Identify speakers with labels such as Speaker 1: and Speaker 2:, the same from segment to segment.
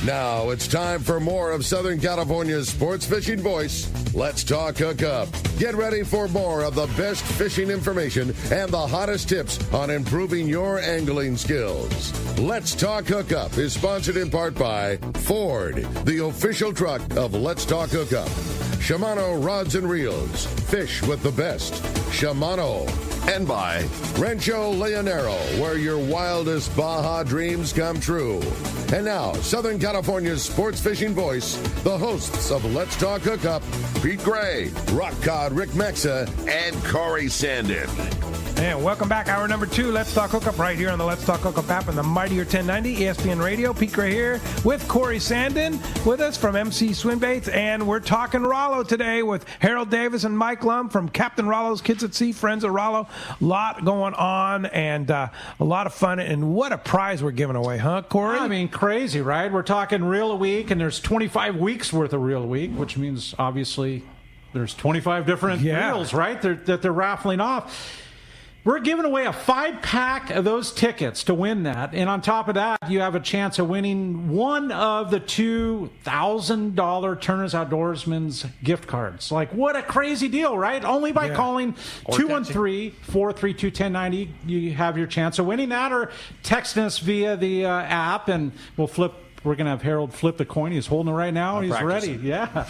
Speaker 1: Now it's time for more of Southern California's sports fishing voice. Let's talk Hookup. Get ready for more of the best fishing information and the hottest tips on improving your angling skills. Let's Talk Hookup is sponsored in part by Ford, the official truck of Let's Talk Hookup. Shimano Rods and Reels. Fish with the best. Shimano. And by Rancho Leonero, where your wildest Baja dreams come true. And now, Southern California's sports fishing voice, the hosts of Let's Talk Hookup, Pete Gray, Rock Cod Rick Mexa, and Corey Sandin.
Speaker 2: And welcome back. Hour number 2, Let's Talk Hookup, right here on the Let's Talk Hookup app and the Mightier 1090 ESPN Radio. Pete Gray here with Corey Sandin with us from MC Swimbaits. And we're talking Rollo today with Harold Davis and Mike Lum from Captain Rollo's Kids at Sea, Friends of Rollo. A lot going on and a lot of fun. And what a prize we're giving away, huh, Corey?
Speaker 3: I mean, crazy, right? We're talking reel a week, and there's 25 weeks worth of reel a week, which means obviously there's 25 different reels, right, that they're raffling off. We're giving away a 5-pack of those tickets to win that. And on top of that, you have a chance of winning one of the $2,000 Turner's Outdoorsman's gift cards. Like, what a crazy deal, right? Only by calling 213-432-1090, you have your chance of winning that, or texting us via the app, and we'll flip. We're going to have Harold flip the coin. He's holding it right now. He's ready. Yeah.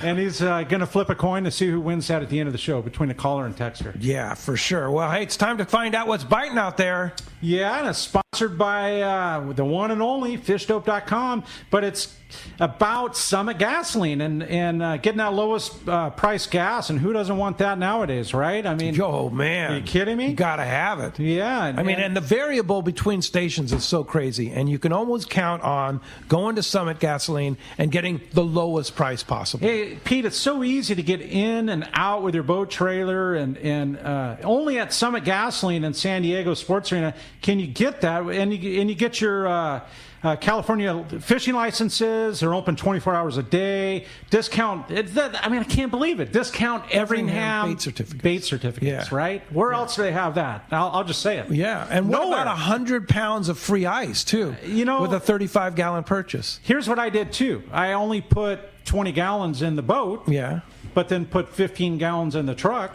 Speaker 3: And he's going to flip a coin to see who wins that at the end of the show between the caller and texter.
Speaker 2: Yeah, for sure. Well, hey, it's time to find out what's biting out there. Yeah,
Speaker 3: and it's sponsored by the one and only fishdope.com, but it's about Summit Gasoline and getting that lowest price gas, and who doesn't want that nowadays, right? I mean,
Speaker 2: oh man,
Speaker 3: are you kidding me?
Speaker 2: You gotta have it.
Speaker 3: Yeah,
Speaker 2: I mean, and the variable between stations is so crazy, and you can almost count on going to Summit Gasoline and getting the lowest price possible.
Speaker 3: Hey, Pete, it's so easy to get in and out with your boat trailer, and only at Summit Gasoline in San Diego Sports Arena can you get that, and you get your California fishing licenses. They're open 24 hours a day. Discount. I mean, I can't believe it. Discount Everingham bait certificates. Right? Where else do they have that? I'll just say it.
Speaker 2: Yeah, and what about 100 pounds of free ice too? You know, with a 35-gallon purchase.
Speaker 3: Here's what I did too. I only put 20 gallons in the boat.
Speaker 2: Yeah,
Speaker 3: but then put 15 gallons in the truck.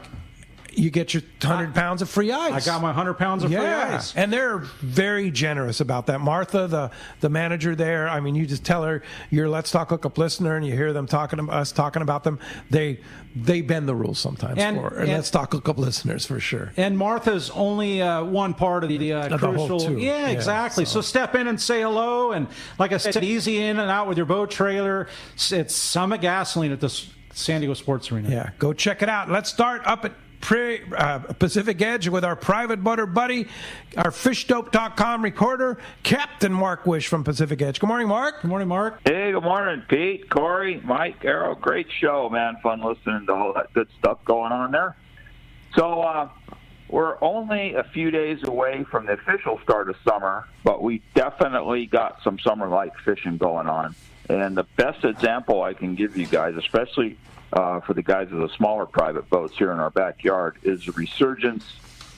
Speaker 2: You get your 100 pounds of free ice.
Speaker 3: I got my 100 pounds of free ice.
Speaker 2: And they're very generous about that. Martha, the manager there, I mean, you just tell her you're a Let's Talk Hookup listener, and you hear them talking about them. They bend the rules sometimes and Let's Talk Hookup listeners for sure.
Speaker 3: And Martha's only one part of the crucial.
Speaker 2: Whole
Speaker 3: yeah, exactly. So step in and say hello. And like I said, easy in and out with your boat trailer. It's Summit Gasoline at the San Diego Sports Arena.
Speaker 2: Yeah, go check it out. Let's start up at Pacific Edge with our private butter buddy, our fishdope.com recorder, Captain Mark Wish from Pacific Edge. Good morning, Mark.
Speaker 3: Good morning, Mark.
Speaker 4: Hey, good morning, Pete, Corey, Mike, Arrow. Great show, man. Fun listening to all that good stuff going on there. So we're only a few days away from the official start of summer, but we definitely got some summer-like fishing going on. And the best example I can give you guys, especially for the guys with the smaller private boats here in our backyard, is the resurgence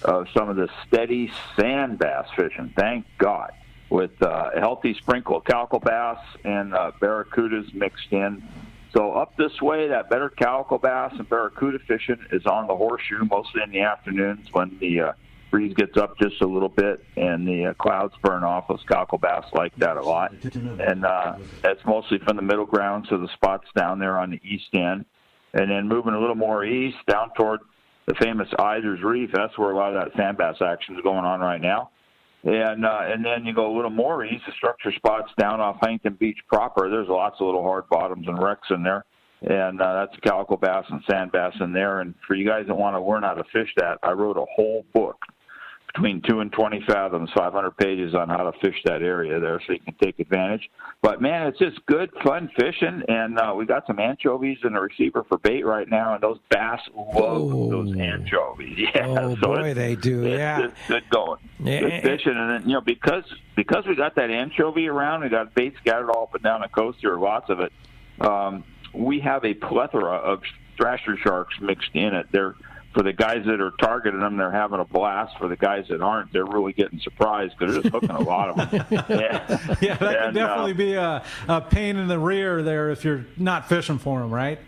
Speaker 4: of some of the steady sand bass fishing, thank God, with a healthy sprinkle of calico bass and barracudas mixed in. So up this way, that better calico bass and barracuda fishing is on the horseshoe, mostly in the afternoons when the breeze gets up just a little bit and the clouds burn off. Those calico bass like that a lot. And that's mostly from the middle ground, so the spots down there on the east end. And then moving a little more east, down toward the famous Isers Reef, that's where a lot of that sand bass action is going on right now. And then you go a little more east, the structure spots down off Huntington Beach proper. There's lots of little hard bottoms and wrecks in there. And that's calico bass and sand bass in there. And for you guys that want to learn how to fish that, I wrote a whole book between 2 and 20 fathoms, 500 pages on how to fish that area there so you can take advantage. But, man, it's just good, fun fishing, and we got some anchovies in the receiver for bait right now, and those bass love those anchovies. Yeah,
Speaker 2: oh, so boy, they do,
Speaker 4: It's good going.
Speaker 2: Yeah.
Speaker 4: Good fishing. And then, because we got that anchovy around, we got bait scattered all up and down the coast here, lots of it, we have a plethora of thrasher sharks mixed in it. They're for the guys that are targeting them, they're having a blast. For the guys that aren't, they're really getting surprised because they're just hooking a lot of them.
Speaker 3: Yeah, that could definitely be a pain in the rear there if you're not fishing for them, right?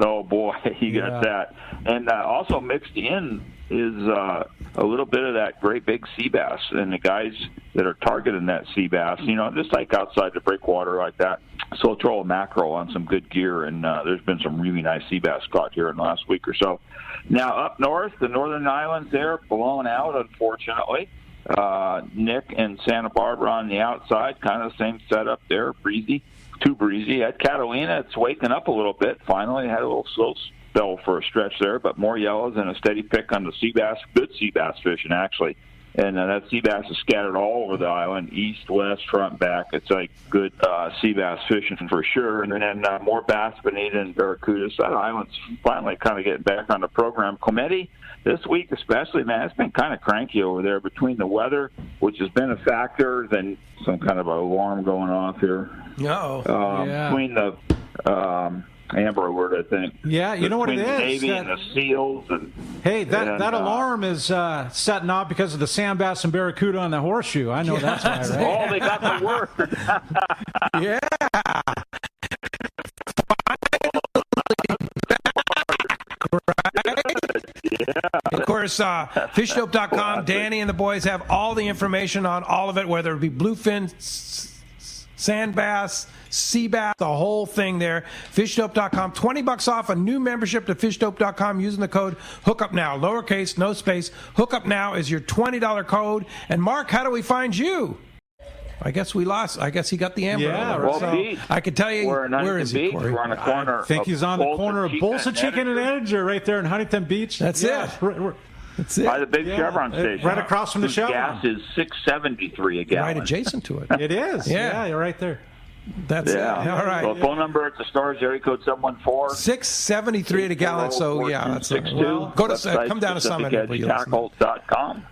Speaker 4: Oh, boy, you got that. And also mixed in is a little bit of that great big sea bass. And the guys that are targeting that sea bass, just like outside the breakwater like that, so throw a mackerel on some good gear. And there's been some really nice sea bass caught here in the last week or so. Now, up north, the northern islands there, blown out, unfortunately. Nick and Santa Barbara on the outside, kind of the same setup there, breezy. Too breezy. At Catalina, it's waking up a little bit. Finally, had a little slow spell for a stretch there, but more yellows and a steady pick on the sea bass. Good sea bass fishing, actually. And that sea bass is scattered all over the island, east, west, front, back. It's like good sea bass fishing for sure. And then more bass, bonita, and barracudas. That island's finally kind of getting back on the program. Comedy, this week especially, man, it's been kind of cranky over there between the weather, which has been a factor, then some kind of alarm going off here. Between the Amber Alert, I think.
Speaker 3: Yeah, you know what it is.
Speaker 4: The Navy and the SEALs.
Speaker 3: Hey, that alarm is setting off because of the sand bass and barracuda on the horseshoe. I know that's why, right?
Speaker 4: Oh, they got the word.
Speaker 2: Yeah. Of course, fishdope.com, Danny and the boys have all the information on all of it, whether it be bluefin, sand bass, sea bass, the whole thing there. Fishdope.com, $20 off a new membership to fishdope.com using the code HookUpNow, lowercase, no space. HookUpNow is your $20 code. And Mark, how do we find you? I guess we lost. I guess he got the Amber.
Speaker 4: Yeah, well,
Speaker 2: so
Speaker 4: Pete,
Speaker 2: I can tell you, where is he, Corey?
Speaker 4: We're on the corner.
Speaker 3: I think he's on the corner of Bolsa Chicken and Edinger right there in Huntington Beach.
Speaker 2: That's it. That's it.
Speaker 4: By the big Chevron station.
Speaker 3: Right across from the Chevron.
Speaker 4: Gas is $6.73 a gallon.
Speaker 2: Right adjacent to it.
Speaker 3: It is. Yeah, you're right there.
Speaker 2: That's it. All right.
Speaker 4: Well, phone number at the stores, area code 714.
Speaker 2: $6.73 at a gallon. So yeah, that's
Speaker 4: well,
Speaker 2: go to come down to Summit.
Speaker 4: Tackle.com.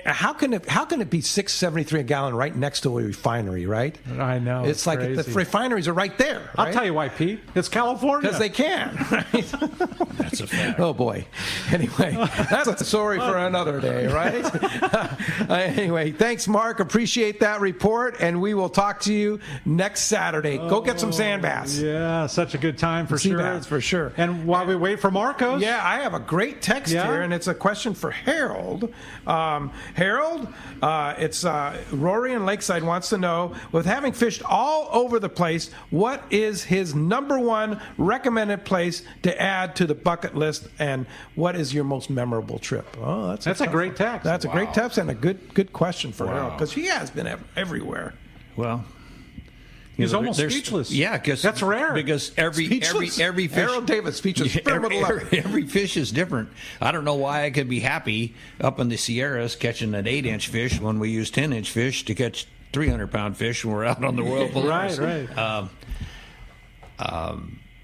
Speaker 2: How can it be $6.73 a gallon right next to a refinery? Right.
Speaker 3: I know.
Speaker 2: It's like
Speaker 3: crazy.
Speaker 2: the refineries are right there. Right?
Speaker 3: I'll tell you why, Pete. It's California.
Speaker 2: Because they can. Right?
Speaker 5: That's a fact.
Speaker 2: Oh boy. Anyway, that's a story for another day, right? Anyway, thanks, Mark. Appreciate that report, and we will talk to you next Saturday. Go get some sand bass.
Speaker 3: Yeah, such a good time for sure.
Speaker 2: Bass, for sure.
Speaker 3: And while we wait for Marcos.
Speaker 2: Yeah, I have a great text here, and it's a question for Harold. Harold, it's Rory in Lakeside wants to know, with having fished all over the place, what is his number one recommended place to add to the bucket list, and what is your most memorable trip? Oh, that's a great text. That's a great text and a good question for Harold, because he has been everywhere.
Speaker 5: Well,
Speaker 3: he's almost speechless.
Speaker 5: Yeah, because
Speaker 3: that's rare.
Speaker 5: Because every fish.
Speaker 2: Harold Davis speechless.
Speaker 5: Every fish is different. I don't know why I could be happy up in the Sierras catching an 8-inch fish when we use 10-inch fish to catch 300-pound fish when we're out on the world.
Speaker 3: Right.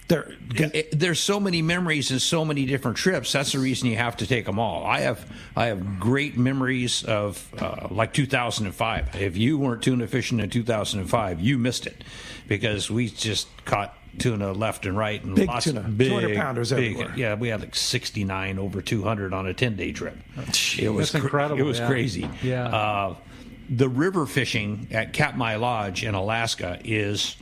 Speaker 5: There's so many memories and so many different trips. That's the reason you have to take them all. I have great memories of like 2005. If you weren't tuna fishing in 2005, you missed it, because we just caught tuna left and right and
Speaker 2: big
Speaker 5: lots
Speaker 2: tuna,
Speaker 5: of big
Speaker 2: 200 pounders everywhere.
Speaker 5: Yeah, we had like 69 over 200 on a 10-day trip. It was
Speaker 3: incredible.
Speaker 5: It was crazy.
Speaker 3: Yeah.
Speaker 5: The river fishing at Katmai Lodge in Alaska is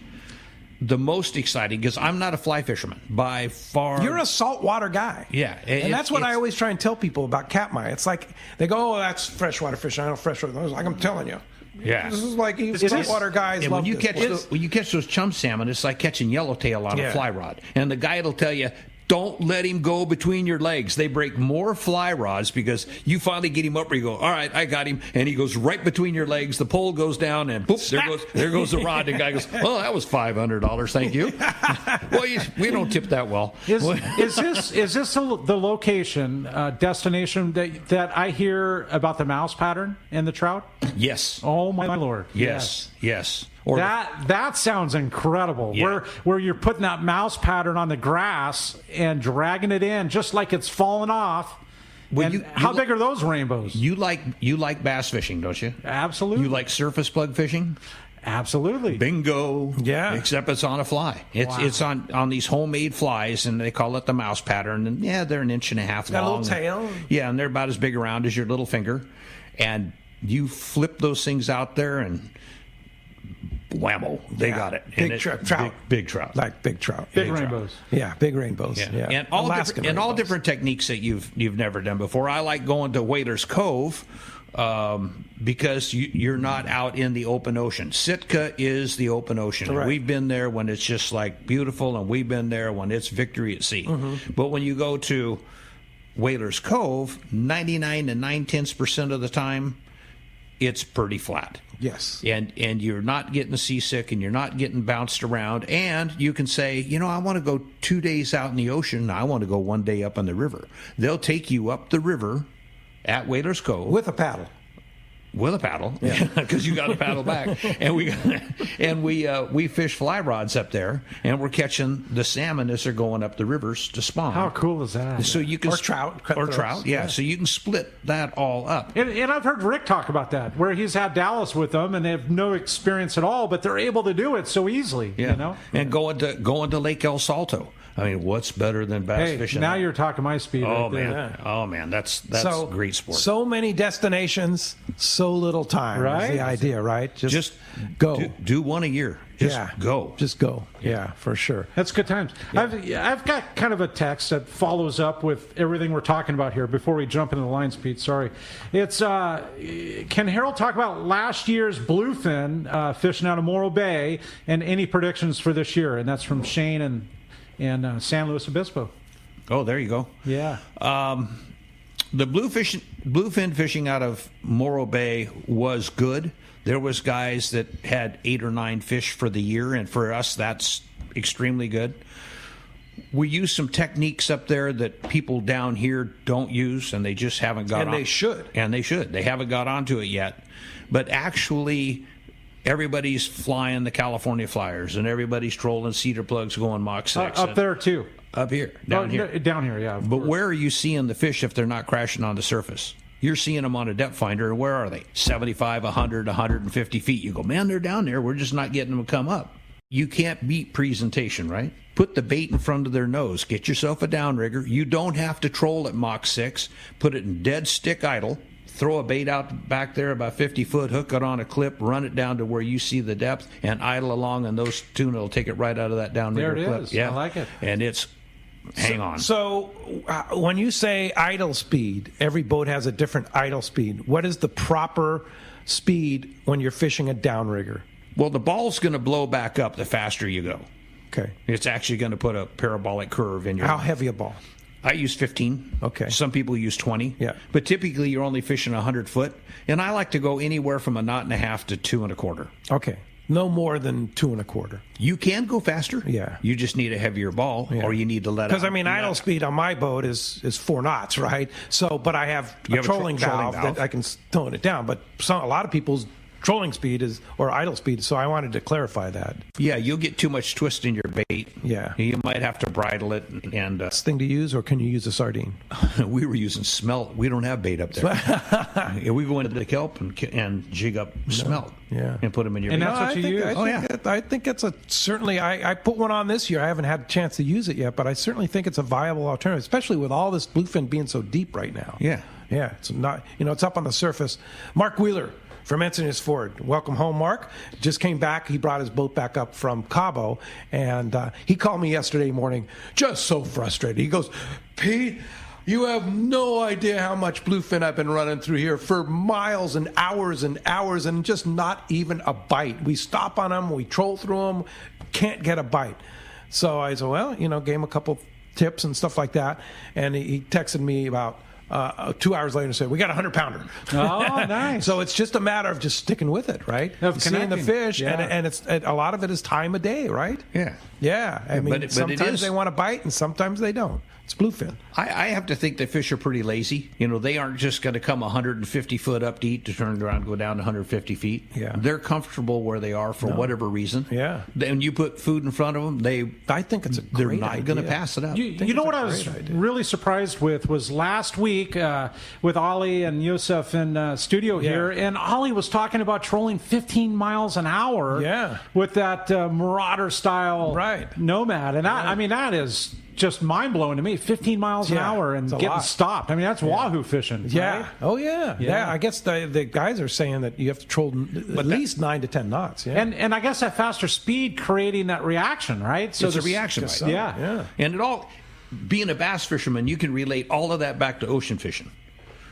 Speaker 5: the most exciting, because I'm not a fly fisherman by far.
Speaker 2: You're a saltwater guy.
Speaker 5: Yeah.
Speaker 2: And that's what I always try and tell people about Katmai. It's like, they go, oh, that's freshwater fishing. I know freshwater. I was like, I'm telling you.
Speaker 5: Yeah.
Speaker 2: This is like, saltwater guys love this.
Speaker 5: When you catch those chum salmon, it's like catching yellowtail on a fly rod. And the guy will tell you, don't let him go between your legs. They break more fly rods because you finally get him up where you go, all right, I got him. And he goes right between your legs. The pole goes down and boop, there goes the rod. The guy goes, well, that was $500. Thank you. Well, we don't tip that well.
Speaker 3: Is this the location, destination that I hear about the mouse pattern in the trout?
Speaker 5: Yes.
Speaker 3: Oh, my Lord.
Speaker 5: Yes.
Speaker 3: Or that sounds incredible.
Speaker 5: Yeah.
Speaker 3: Where you're putting that mouse pattern on the grass and dragging it in just like it's falling off. Well, how big are those rainbows?
Speaker 5: You like bass fishing, don't you?
Speaker 3: Absolutely.
Speaker 5: You like surface plug fishing?
Speaker 3: Absolutely.
Speaker 5: Bingo.
Speaker 2: Yeah.
Speaker 5: Except it's on a fly. It's on these homemade flies, and they call it the mouse pattern. And they're an inch and a half long.
Speaker 2: Got a little tail.
Speaker 5: Yeah, and they're about as big around as your little finger. And you flip those things out there, and whammo, they got it.
Speaker 2: Big trout.
Speaker 5: Big trout.
Speaker 2: Like big trout.
Speaker 3: Big rainbows.
Speaker 2: Yeah, big rainbows. Yeah.
Speaker 5: And all different techniques that you've never done before. I like going to Whalers Cove because you're not out in the open ocean. Sitka is the open ocean.
Speaker 2: Correct.
Speaker 5: We've been there when it's just like beautiful, and we've been there when it's victory at sea. Mm-hmm. But when you go to Whalers Cove, 99 to 9/10% of the time, it's pretty flat.
Speaker 2: Yes.
Speaker 5: And you're not getting seasick, and you're not getting bounced around. And you can say, I want to go 2 days out in the ocean. I want to go 1 day up on the river. They'll take you up the river at Whalers Cove.
Speaker 2: With a paddle.
Speaker 5: With a paddle, because you got to paddle back, and we fish fly rods up there, and we're catching the salmon as they're going up the rivers to spawn.
Speaker 3: How cool is that?
Speaker 5: So you can
Speaker 2: trout,
Speaker 5: yeah. So you can split that all up.
Speaker 3: And I've heard Rick talk about that, where he's had Dallas with them, and they have no experience at all, but they're able to do it so easily.
Speaker 5: Yeah. And going to Lake El Salto. I mean, what's better than bass fishing?
Speaker 3: Now you're talking my speed.
Speaker 5: Oh
Speaker 3: right
Speaker 5: man,
Speaker 3: there.
Speaker 5: Oh man, that's great sport.
Speaker 2: So many destinations, so little time.
Speaker 3: Right?
Speaker 2: Is the idea, right? Just go.
Speaker 5: Do one a year. Go.
Speaker 2: Just go. Yeah, for sure.
Speaker 3: That's good times. Yeah. I've got kind of a text that follows up with everything we're talking about here before we jump into the line speed. Sorry. It's can Harold talk about last year's bluefin fishing out of Morro Bay and any predictions for this year? And that's from Shane and San Luis Obispo.
Speaker 5: Oh, there you go.
Speaker 3: Yeah.
Speaker 5: The bluefin fishing out of Morro Bay was good. There was guys that had 8 or 9 fish for the year, and for us, that's extremely good. We use some techniques up there that people down here don't use, and they just haven't got on.
Speaker 2: And they should.
Speaker 5: And they should. They haven't got onto it yet. But actually, everybody's flying the California Flyers, and everybody's trolling cedar plugs going Mach 6.
Speaker 3: Up there, too.
Speaker 5: Up here. Down here.
Speaker 3: No, down here, yeah.
Speaker 5: But where are you seeing the fish if they're not crashing on the surface? You're seeing them on a depth finder, and where are they? 75, 100, 150 feet. You go, man, they're down there. We're just not getting them to come up. You can't beat presentation, right? Put the bait in front of their nose. Get yourself a downrigger. You don't have to troll at Mach 6. Put it in dead stick idle. Throw a bait out back there about 50 foot, hook it on a clip, run it down to where you see the depth, and idle along, and those tuna will take it right out of that downrigger clip.
Speaker 3: There it is.
Speaker 5: Yeah.
Speaker 3: I like it.
Speaker 5: And it's hang on.
Speaker 2: So when you say idle speed, every boat has a different idle speed. What is the proper speed when you're fishing a downrigger?
Speaker 5: Well, the ball's going to blow back up the faster you go.
Speaker 2: Okay.
Speaker 5: It's actually going to put a parabolic curve in your...
Speaker 2: How heavy a ball?
Speaker 5: I use 15.
Speaker 2: Okay.
Speaker 5: Some people use 20.
Speaker 2: Yeah.
Speaker 5: But typically you're only fishing 100 foot. And I like to go anywhere from 1.5 to 2 1/4.
Speaker 2: Okay. No more than 2 1/4.
Speaker 5: You can go faster.
Speaker 2: Yeah.
Speaker 5: You just need a heavier ball, or you need to let it.
Speaker 2: Because, I mean, idle speed on my boat is 4 knots, right? So, but I have a trolling valve that I can tone it down. But a lot of people's trolling speed or idle speed, so I wanted to clarify that.
Speaker 5: Yeah, you'll get too much twist in your bait.
Speaker 2: Yeah.
Speaker 5: You might have to bridle it. And
Speaker 2: Best thing to use, or can you use a sardine?
Speaker 5: We were using smelt. We don't have bait up there. We go into the kelp and jig up smelt.
Speaker 2: Yeah.
Speaker 5: And put them in your bait.
Speaker 3: And that's what you use.
Speaker 2: I think it's certainly, I put one on this year. I haven't had a chance to use it yet, but I certainly think it's a viable alternative, especially with all this bluefin being so deep right now.
Speaker 5: Yeah.
Speaker 2: Yeah. It's not, it's up on the surface. Mark Wheeler from Encinitas Ford. Welcome home, Mark. Just came back. He brought his boat back up from Cabo, and he called me yesterday morning just so frustrated. He goes, Pete, you have no idea how much bluefin I've been running through here for miles and hours, and just not even a bite. We stop on them, we troll through them, can't get a bite. So I said, well, gave him a couple tips and stuff like that, and he texted me about 2 hours later and said, we got a 100-pounder.
Speaker 3: Oh, nice.
Speaker 2: So it's just a matter of just sticking with it, right?
Speaker 3: Of
Speaker 2: seeing the fish,
Speaker 3: yeah.
Speaker 2: and it's a lot of it is time of day, right?
Speaker 5: Yeah.
Speaker 2: Yeah. I mean,
Speaker 5: but
Speaker 2: sometimes they want to bite and sometimes they don't. It's bluefin.
Speaker 5: I have to think that fish are pretty lazy. They aren't just going to come 150 foot up to eat to turn around and go down 150 feet.
Speaker 2: Yeah.
Speaker 5: They're comfortable where they are for whatever reason.
Speaker 2: Yeah.
Speaker 5: Then you put food in front of them,
Speaker 2: I think it's
Speaker 5: they're not going to pass it up.
Speaker 3: You know what I was really surprised with was last week with Ollie and Yusuf in studio here, and Ollie was talking about trolling 15 miles an hour with that Marauder-style Nomad. And that is just mind-blowing to me. 15 miles an hour and getting stopped. I mean, that's wahoo fishing.
Speaker 2: Yeah.
Speaker 3: Right?
Speaker 2: Oh, yeah. I guess the guys are saying that you have to troll at least 9 to 10 knots. Yeah.
Speaker 3: And I guess that faster speed creating that reaction, right?
Speaker 5: So it's a reaction.
Speaker 3: Yeah.
Speaker 5: And being a bass fisherman, you can relate all of that back to ocean fishing.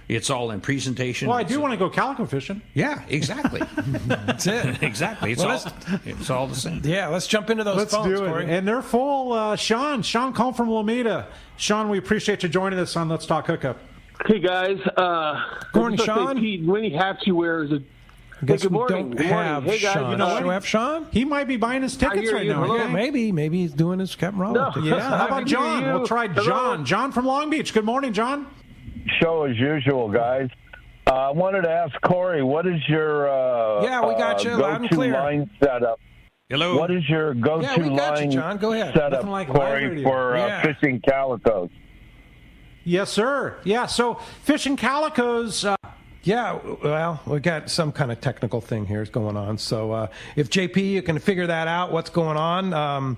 Speaker 5: It's all in presentation.
Speaker 3: Well, I do want to go calico fishing.
Speaker 5: Yeah, exactly.
Speaker 2: That's it.
Speaker 5: Exactly. It's all the same.
Speaker 2: Yeah, let's jump into those phones,
Speaker 3: do it.
Speaker 2: Corey.
Speaker 3: And they're full. Sean called from Lomita. Sean, we appreciate you joining us on Let's Talk Hookup.
Speaker 6: Hey, guys.
Speaker 2: Good morning, Sean.
Speaker 6: Pete, when he hats he wears a...
Speaker 2: I guess
Speaker 6: good
Speaker 2: we
Speaker 6: morning.
Speaker 2: don't
Speaker 6: Good
Speaker 2: have
Speaker 6: morning. Hey, guys,
Speaker 2: Sean.
Speaker 6: you know what?
Speaker 2: Do we have Sean?
Speaker 3: He might be buying his tickets right now.
Speaker 2: Yeah, maybe he's doing his Captain Rollo.
Speaker 6: No.
Speaker 3: Yeah. How about John? We'll try John. John from Long Beach. Good morning, John.
Speaker 7: Show as usual, guys. I wanted to ask Corey, what is your
Speaker 2: we got you loud and clear.
Speaker 7: line setup?
Speaker 5: Hello.
Speaker 7: What is your go-to line
Speaker 2: John. Go ahead.
Speaker 7: setup,
Speaker 3: Like
Speaker 7: Corey, for fishing calicos?
Speaker 3: Yes, sir. Yeah, so fishing calicos...
Speaker 2: well, we got some kind of technical thing here going on. So if JP, you can figure that out, what's going on,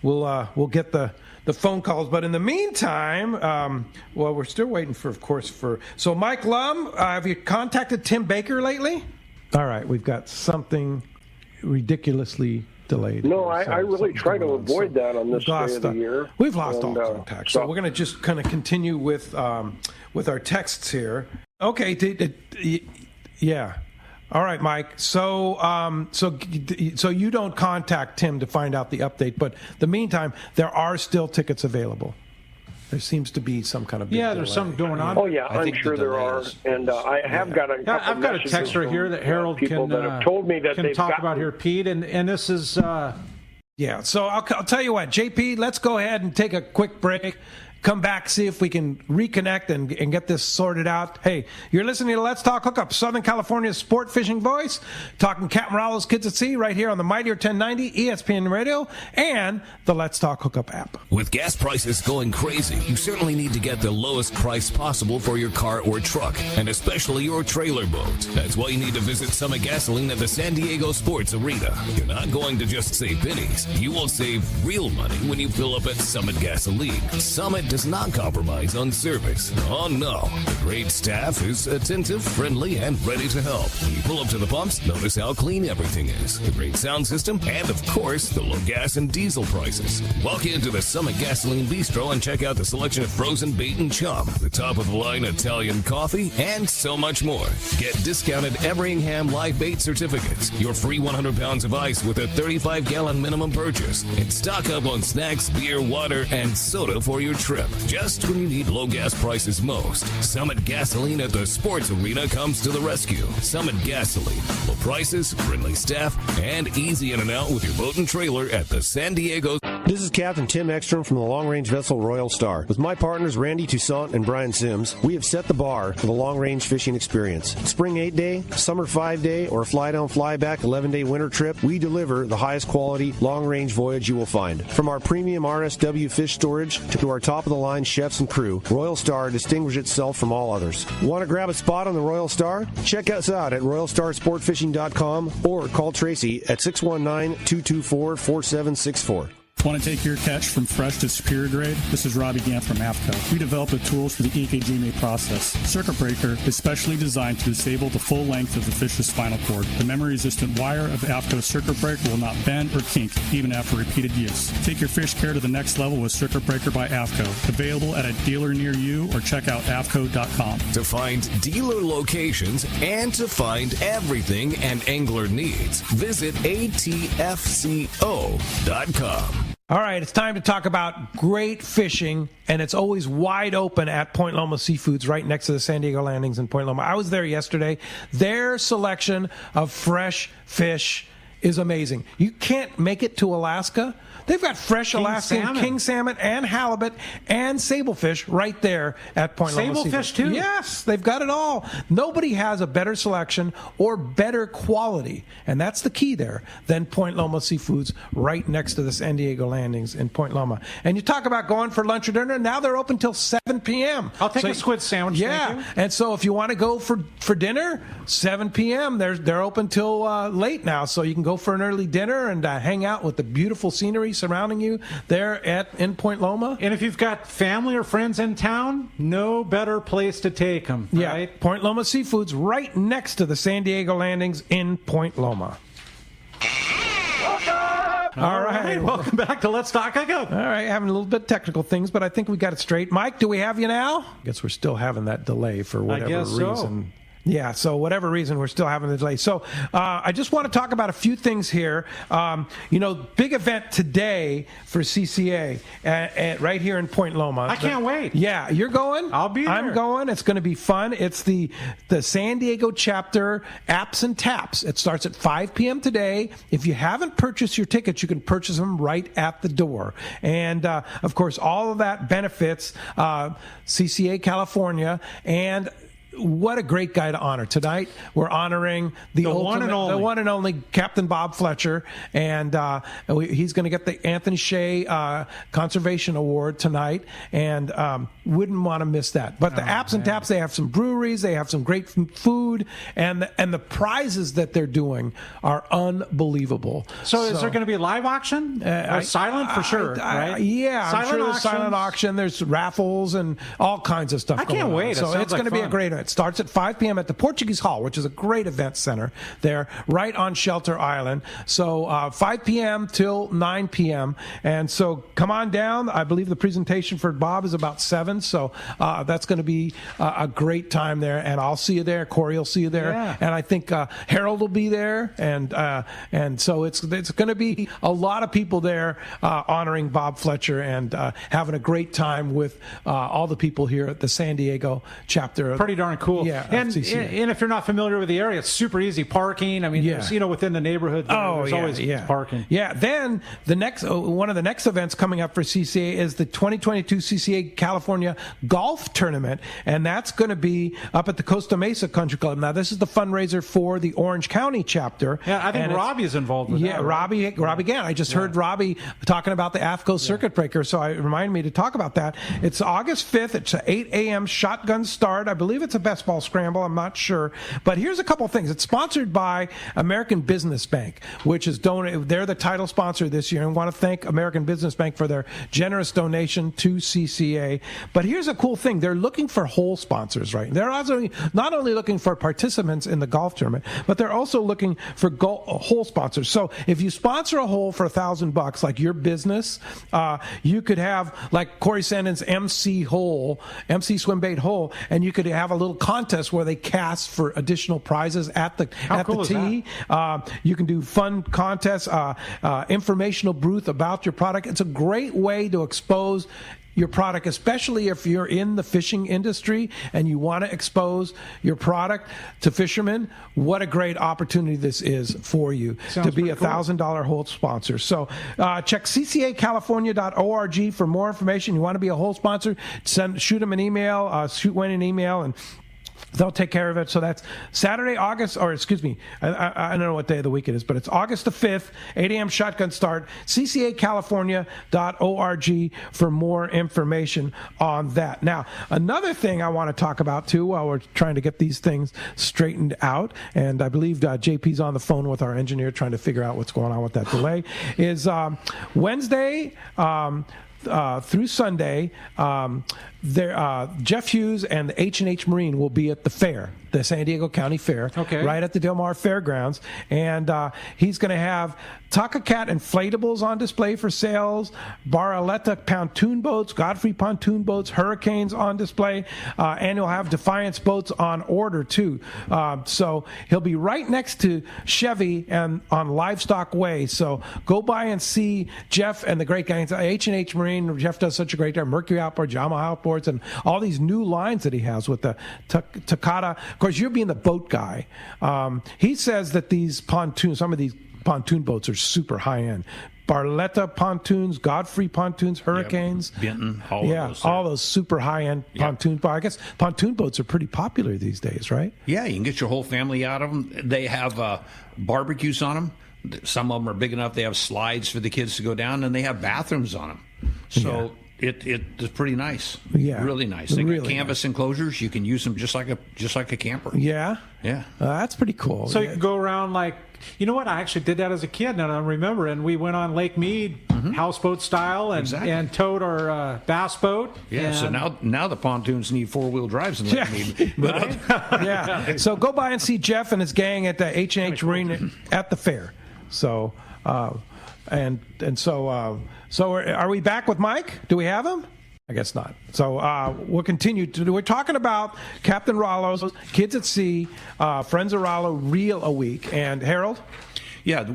Speaker 2: we'll get the phone calls. But in the meantime, we're still waiting So Mike Lum, have you contacted Tim Baker lately? All right, we've got something ridiculously delayed.
Speaker 6: No, I really try to avoid that on this day of the year.
Speaker 2: We've lost all contact. So we're going to just kind of continue with our texts here. Okay, yeah. All right, Mike. So you don't contact Tim to find out the update, but in the meantime, there are still tickets available. There seems to be some kind of big
Speaker 3: there's something going on.
Speaker 6: Oh yeah, I'm sure there are, and I have got a couple
Speaker 3: I've got a text right here that Harold
Speaker 6: people
Speaker 3: can
Speaker 6: that have told me that they've
Speaker 3: talk about here, Pete, and this is.
Speaker 2: Yeah, so I'll tell you what, JP, let's go ahead and take a quick break. Come back, see if we can reconnect and get this sorted out. Hey, you're listening to Let's Talk Hookup, Southern California's sport fishing voice, talking Captain Rollo's Kids at Sea right here on the Mightier 1090 ESPN Radio and the Let's Talk Hookup app.
Speaker 8: With gas prices going crazy, you certainly need to get the lowest price possible for your car or truck, and especially your trailer boat. That's why you need to visit Summit Gasoline at the San Diego Sports Arena. You're not going to just save pennies. You will save real money when you fill up at Summit Gasoline. Summit does not compromise on service. Oh no. The great staff is attentive, friendly, and ready to help. When you pull up to the pumps, notice how clean everything is. The great sound system, and of course, the low gas and diesel prices. Walk into the Summit Gasoline Bistro and check out the selection of frozen bait and chum, the top-of-the-line Italian coffee, and so much more. Get discounted Everingham live bait certificates, your free 100 pounds of ice with a 35-gallon minimum purchase, and stock up on snacks, beer, water, and soda for your trip. Just when you need low gas prices most, Summit Gasoline at the Sports Arena comes to the rescue. Summit Gasoline. Low prices, friendly staff, and easy in and out with your boat and trailer at the San Diego.
Speaker 9: This is Captain Tim Ekstrom from the long-range vessel Royal Star. With my partners Randy Toussaint and Brian Sims, we have set the bar for the long-range fishing experience. Spring 8-day, summer 5-day, or fly-down, fly-back 11-day winter trip, we deliver the highest quality long-range voyage you will find. From our premium RSW fish storage to our top-of-the-line chefs and crew, Royal Star distinguishes itself from all others. Want to grab a spot on the Royal Star? Check us out at RoyalStarSportFishing.com or call Tracy at 619-224-4764.
Speaker 10: Want to take your catch from fresh to superior grade? This is Robbie Gant from AFCO. We develop the tools for the EKGMA process. Circuit breaker is specially designed to disable the full length of the fish's spinal cord. The memory-resistant wire of AFCO circuit breaker will not bend or kink, even after repeated use. Take your fish care to the next level with Circuit Breaker by AFCO. Available at a dealer near you or check out AFCO.com.
Speaker 8: To find dealer locations and to find everything an angler needs, visit ATFCO.com.
Speaker 2: All right, it's time to talk about great fishing, and it's always wide open at Point Loma Seafoods right next to the San Diego Landings in Point Loma. I was there yesterday. Their selection of fresh fish is amazing. You can't make it to Alaska. They've got fresh Alaskan king salmon and halibut and sablefish right there at Point Loma Seafood.
Speaker 3: Sablefish, too?
Speaker 2: Yes, they've got it all. Nobody has a better selection or better quality, and that's the key there, than Point Loma Seafoods right next to the San Diego landings in Point Loma. And you talk about going for lunch or dinner, now they're open till 7 p.m.
Speaker 3: I'll take a squid sandwich.
Speaker 2: Yeah, and so if you want to go for dinner, 7 p.m., they're open till late now, so you can go for an early dinner and hang out with the beautiful scenery surrounding you there in Point Loma.
Speaker 3: And if you've got family or friends in town, no better place to take them.
Speaker 2: Yeah,
Speaker 3: right?
Speaker 2: Point Loma Seafoods right next to the San Diego landings in Point Loma. All right,
Speaker 3: welcome back to Let's Talk Hookup.
Speaker 2: All right, having a little bit of technical things, but I think we got it straight. Mike, do we have you now? I guess we're still having that delay for whatever reason.
Speaker 3: So.
Speaker 2: Yeah, so whatever reason, we're still having the delay. So I just want to talk about a few things here. Big event today for CCA right here in Point Loma.
Speaker 3: I can't wait.
Speaker 2: Yeah, you're going?
Speaker 3: I'll be there.
Speaker 2: I'm going. It's going to be fun. It's the San Diego chapter Apps and Taps. It starts at 5 p.m. today. If you haven't purchased your tickets, you can purchase them right at the door. And, of course, all of that benefits CCA California, and what a great guy to honor. Tonight, we're honoring the one and only Captain Bob Fletcher, and he's going to get the Anthony Shea Conservation Award tonight, and wouldn't want to miss that. But the Apps and Taps, they have some breweries, they have some great food, and the prizes that they're doing are unbelievable.
Speaker 3: So is there going to be a live auction? Silent for sure, right?
Speaker 2: Yeah, I'm sure there's silent auction. There's raffles and all kinds of stuff.
Speaker 3: I can't wait.
Speaker 2: So it's going to be a great event. It starts at 5 p.m. at the Portuguese Hall, which is a great event center there, right on Shelter Island. So 5 p.m. till 9 p.m. And so come on down. I believe the presentation for Bob is about 7. So that's going to be a great time there. And I'll see you there. Corey will see you there. Yeah. And I think Harold will be there. And so it's going to be a lot of people there honoring Bob Fletcher and having a great time with all the people here at the San Diego chapter.
Speaker 3: Pretty darn cool.
Speaker 2: Yeah,
Speaker 3: and if you're not familiar with the area, it's super easy parking. I mean, within the neighborhood, there's always parking.
Speaker 2: Yeah. Then the next one of the next events coming up for CCA is the 2022 CCA California Golf Tournament, and that's going to be up at the Costa Mesa Country Club. Now, this is the fundraiser for the Orange County chapter.
Speaker 3: Yeah, I think Robbie is involved with that.
Speaker 2: Yeah, Robbie again. I just heard Robbie talking about the AFCO Circuit Breaker, so it reminded me to talk about that. It's August 5th. It's an 8 a.m. shotgun start. I believe it's a best ball scramble. I'm not sure. But here's a couple things. It's sponsored by American Business Bank, which is they're the title sponsor this year, and want to thank American Business Bank for their generous donation to CCA. But here's a cool thing. They're looking for hole sponsors, right? They're also not only looking for participants in the golf tournament, but they're also looking for hole sponsors. So if you sponsor a hole for $1,000, like your business, you could have, like Corey Sandin's MC swim bait hole, and you could have a little contest where they cast for additional prizes at the tee. You can do fun contests, informational booth about your product. It's a great way to expose your product, especially if you're in the fishing industry and you want to expose your product to fishermen. What a great opportunity this is for you to be a $1,000 hole sponsor. So check ccacalifornia.org for more information. You want to be a hole sponsor, shoot them an email, shoot Wayne an email, and they'll take care of it. So that's Saturday, I don't know what day of the week it is, but it's August the 5th, 8 a.m. shotgun start, ccacalifornia.org for more information on that. Now, another thing I want to talk about, too, while we're trying to get these things straightened out, and I believe JP's on the phone with our engineer trying to figure out what's going on with that delay, is Wednesday through Sunday, Jeff Hughes and the H&H Marine will be at the fair, the San Diego County Fair, right at the Del Mar Fairgrounds. And he's going to have Takacat inflatables on display for sales, Baraletta pontoon boats, Godfrey pontoon boats, Hurricanes on display, and he'll have Defiance boats on order, too. So he'll be right next to Chevy and on Livestock Way. So go by and see Jeff and the great guys, H&H Marine. Jeff does such a great job. Mercury Outboards, Yamaha Outboards, and all these new lines that he has with the Takata. Of course, you're being the boat guy. He says that these pontoons, some of these pontoon boats are super high end. Barletta pontoons, Godfrey pontoons, Hurricanes.
Speaker 5: Yep. Benton,
Speaker 2: all those super high-end pontoon boats. I guess pontoon boats are pretty popular these days, right?
Speaker 5: Yeah, you can get your whole family out of them. They have barbecues on them. Some of them are big enough. They have slides for the kids to go down, and they have bathrooms on them. So it's pretty nice.
Speaker 2: Yeah,
Speaker 5: really nice. They got canvas enclosures. You can use them just like a camper.
Speaker 2: Yeah,
Speaker 5: yeah.
Speaker 2: That's pretty cool.
Speaker 3: So you can go around like. You know what? I actually did that as a kid, and I remember. And we went on Lake Mead, houseboat style, and towed our bass boat.
Speaker 5: Yeah. So now the pontoons need 4-wheel drives in Lake Mead.
Speaker 2: But, yeah. So go by and see Jeff and his gang at the H&H Marine at the fair. So, so are we back with Mike? Do we have him? I guess not. So we'll continue. We're talking about Captain Rollo's Kids at Sea, Friends of Rollo, Reel a Week. And Harold?
Speaker 5: Yeah,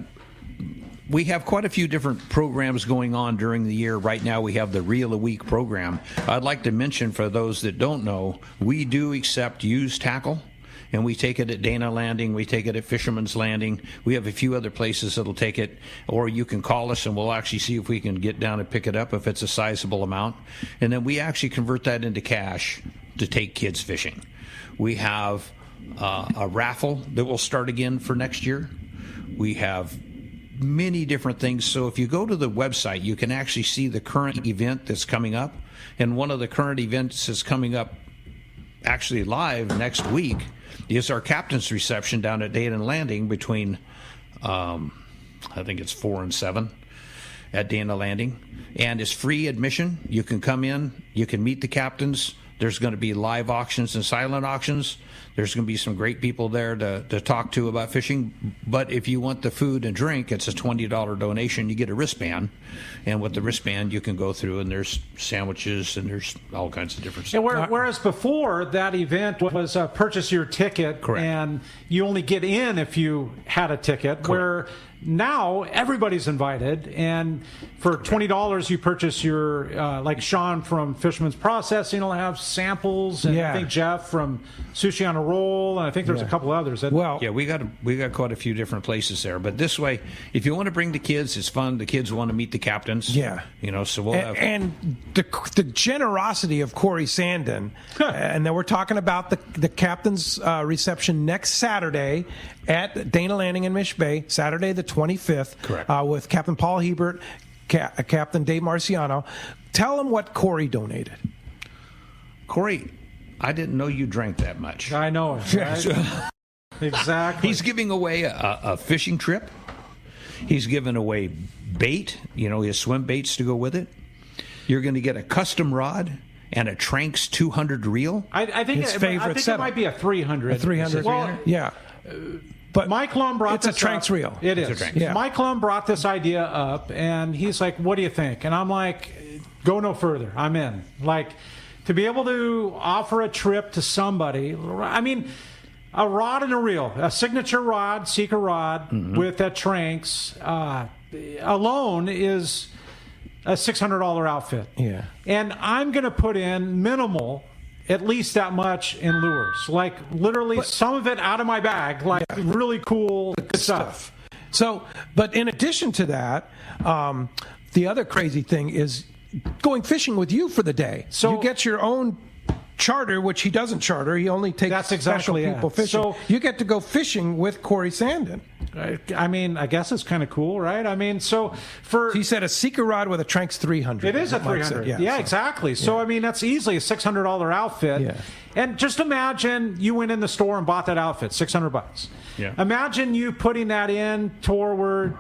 Speaker 5: we have quite a few different programs going on during the year. Right now we have the Reel a Week program. I'd like to mention, for those that don't know, we do accept used tackle. And we take it at Dana Landing. We take it at Fisherman's Landing. We have a few other places that'll take it. Or you can call us, and we'll actually see if we can get down and pick it up if it's a sizable amount. And then we actually convert that into cash to take kids fishing. We have a raffle that will start again for next year. We have many different things. So if you go to the website, you can actually see the current event that's coming up. And one of the current events that's coming up actually live next week is our captain's reception down at Dana Landing between, I think it's 4 and 7 at Dana Landing. And it's free admission. You can come in. You can meet the captains. There's going to be live auctions and silent auctions. There's going to be some great people there to talk to about fishing. But if you want the food and drink, it's a $20 donation. You get a wristband. And with the wristband, you can go through, and there's sandwiches, and there's all kinds of different stuff.
Speaker 3: And whereas before, that event was purchase your ticket.
Speaker 5: Correct.
Speaker 3: And you only get in if you had a ticket.
Speaker 5: Correct.
Speaker 3: Where now everybody's invited, and for $20 you purchase your like Sean from Fisherman's Processing will have samples, and I think Jeff from Sushi on a Roll, and I think there's a couple others.
Speaker 5: We got quite a few different places there. But this way, if you want to bring the kids, it's fun. The kids want to meet the captains.
Speaker 2: Yeah,
Speaker 5: so we'll have
Speaker 2: and the generosity of Corey Sandin, and then we're talking about the captain's reception next Saturday at Dana Landing in Mish Bay, Saturday the 25th.
Speaker 5: Correct.
Speaker 2: With Captain Paul Hebert, Captain Dave Marciano. Tell them what Corey donated.
Speaker 5: Corey, I didn't know you drank that much.
Speaker 3: I know. Right? Exactly.
Speaker 5: He's giving away a fishing trip. He's giving away bait, his swim baits to go with it. You're going to get a custom rod and a Tranks 200 reel.
Speaker 3: I think it might be a 300.
Speaker 2: A 300?
Speaker 3: Well,
Speaker 2: yeah. But
Speaker 3: Mike Lum brought
Speaker 2: this up. It's a Tranks reel.
Speaker 3: It is.
Speaker 2: Yeah.
Speaker 3: Mike Lum brought this idea up, and he's like, what do you think? And I'm like, go no further. I'm in. Like, to be able to offer a trip to somebody, I mean, a rod and a reel, a signature rod, Seeker rod, with that Tranks alone is a $600 outfit.
Speaker 2: Yeah.
Speaker 3: And I'm going to put in minimal, at least that much in lures. Like, literally some of it out of my bag, like really cool stuff.
Speaker 2: So, but in addition to that, the other crazy thing is going fishing with you for the day. So you get your own charter, which he doesn't charter. He only takes special people fishing. So you get to go fishing with Corey Sandin.
Speaker 3: I mean, I guess it's kind of cool, right? I mean, so
Speaker 2: he said a Seeker rod with a Tranks 300.
Speaker 3: It is a 300. Yeah, exactly. So, I mean, that's easily a $600 outfit.
Speaker 2: Yeah.
Speaker 3: And just imagine you went in the store and bought that outfit, $600.
Speaker 5: Yeah.
Speaker 3: Imagine you putting that in toward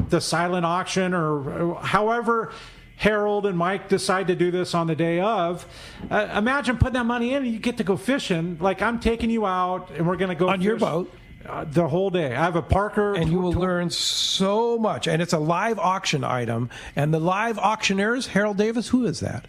Speaker 3: the silent auction or however Harold and Mike decide to do this on the day of. Imagine putting that money in and you get to go fishing. Like, I'm taking you out and we're going to go
Speaker 2: on your boat.
Speaker 3: The whole day. I have a Parker.
Speaker 2: And you will learn so much. And it's a live auction item. And the live auctioneers, Harold Davis, who is that?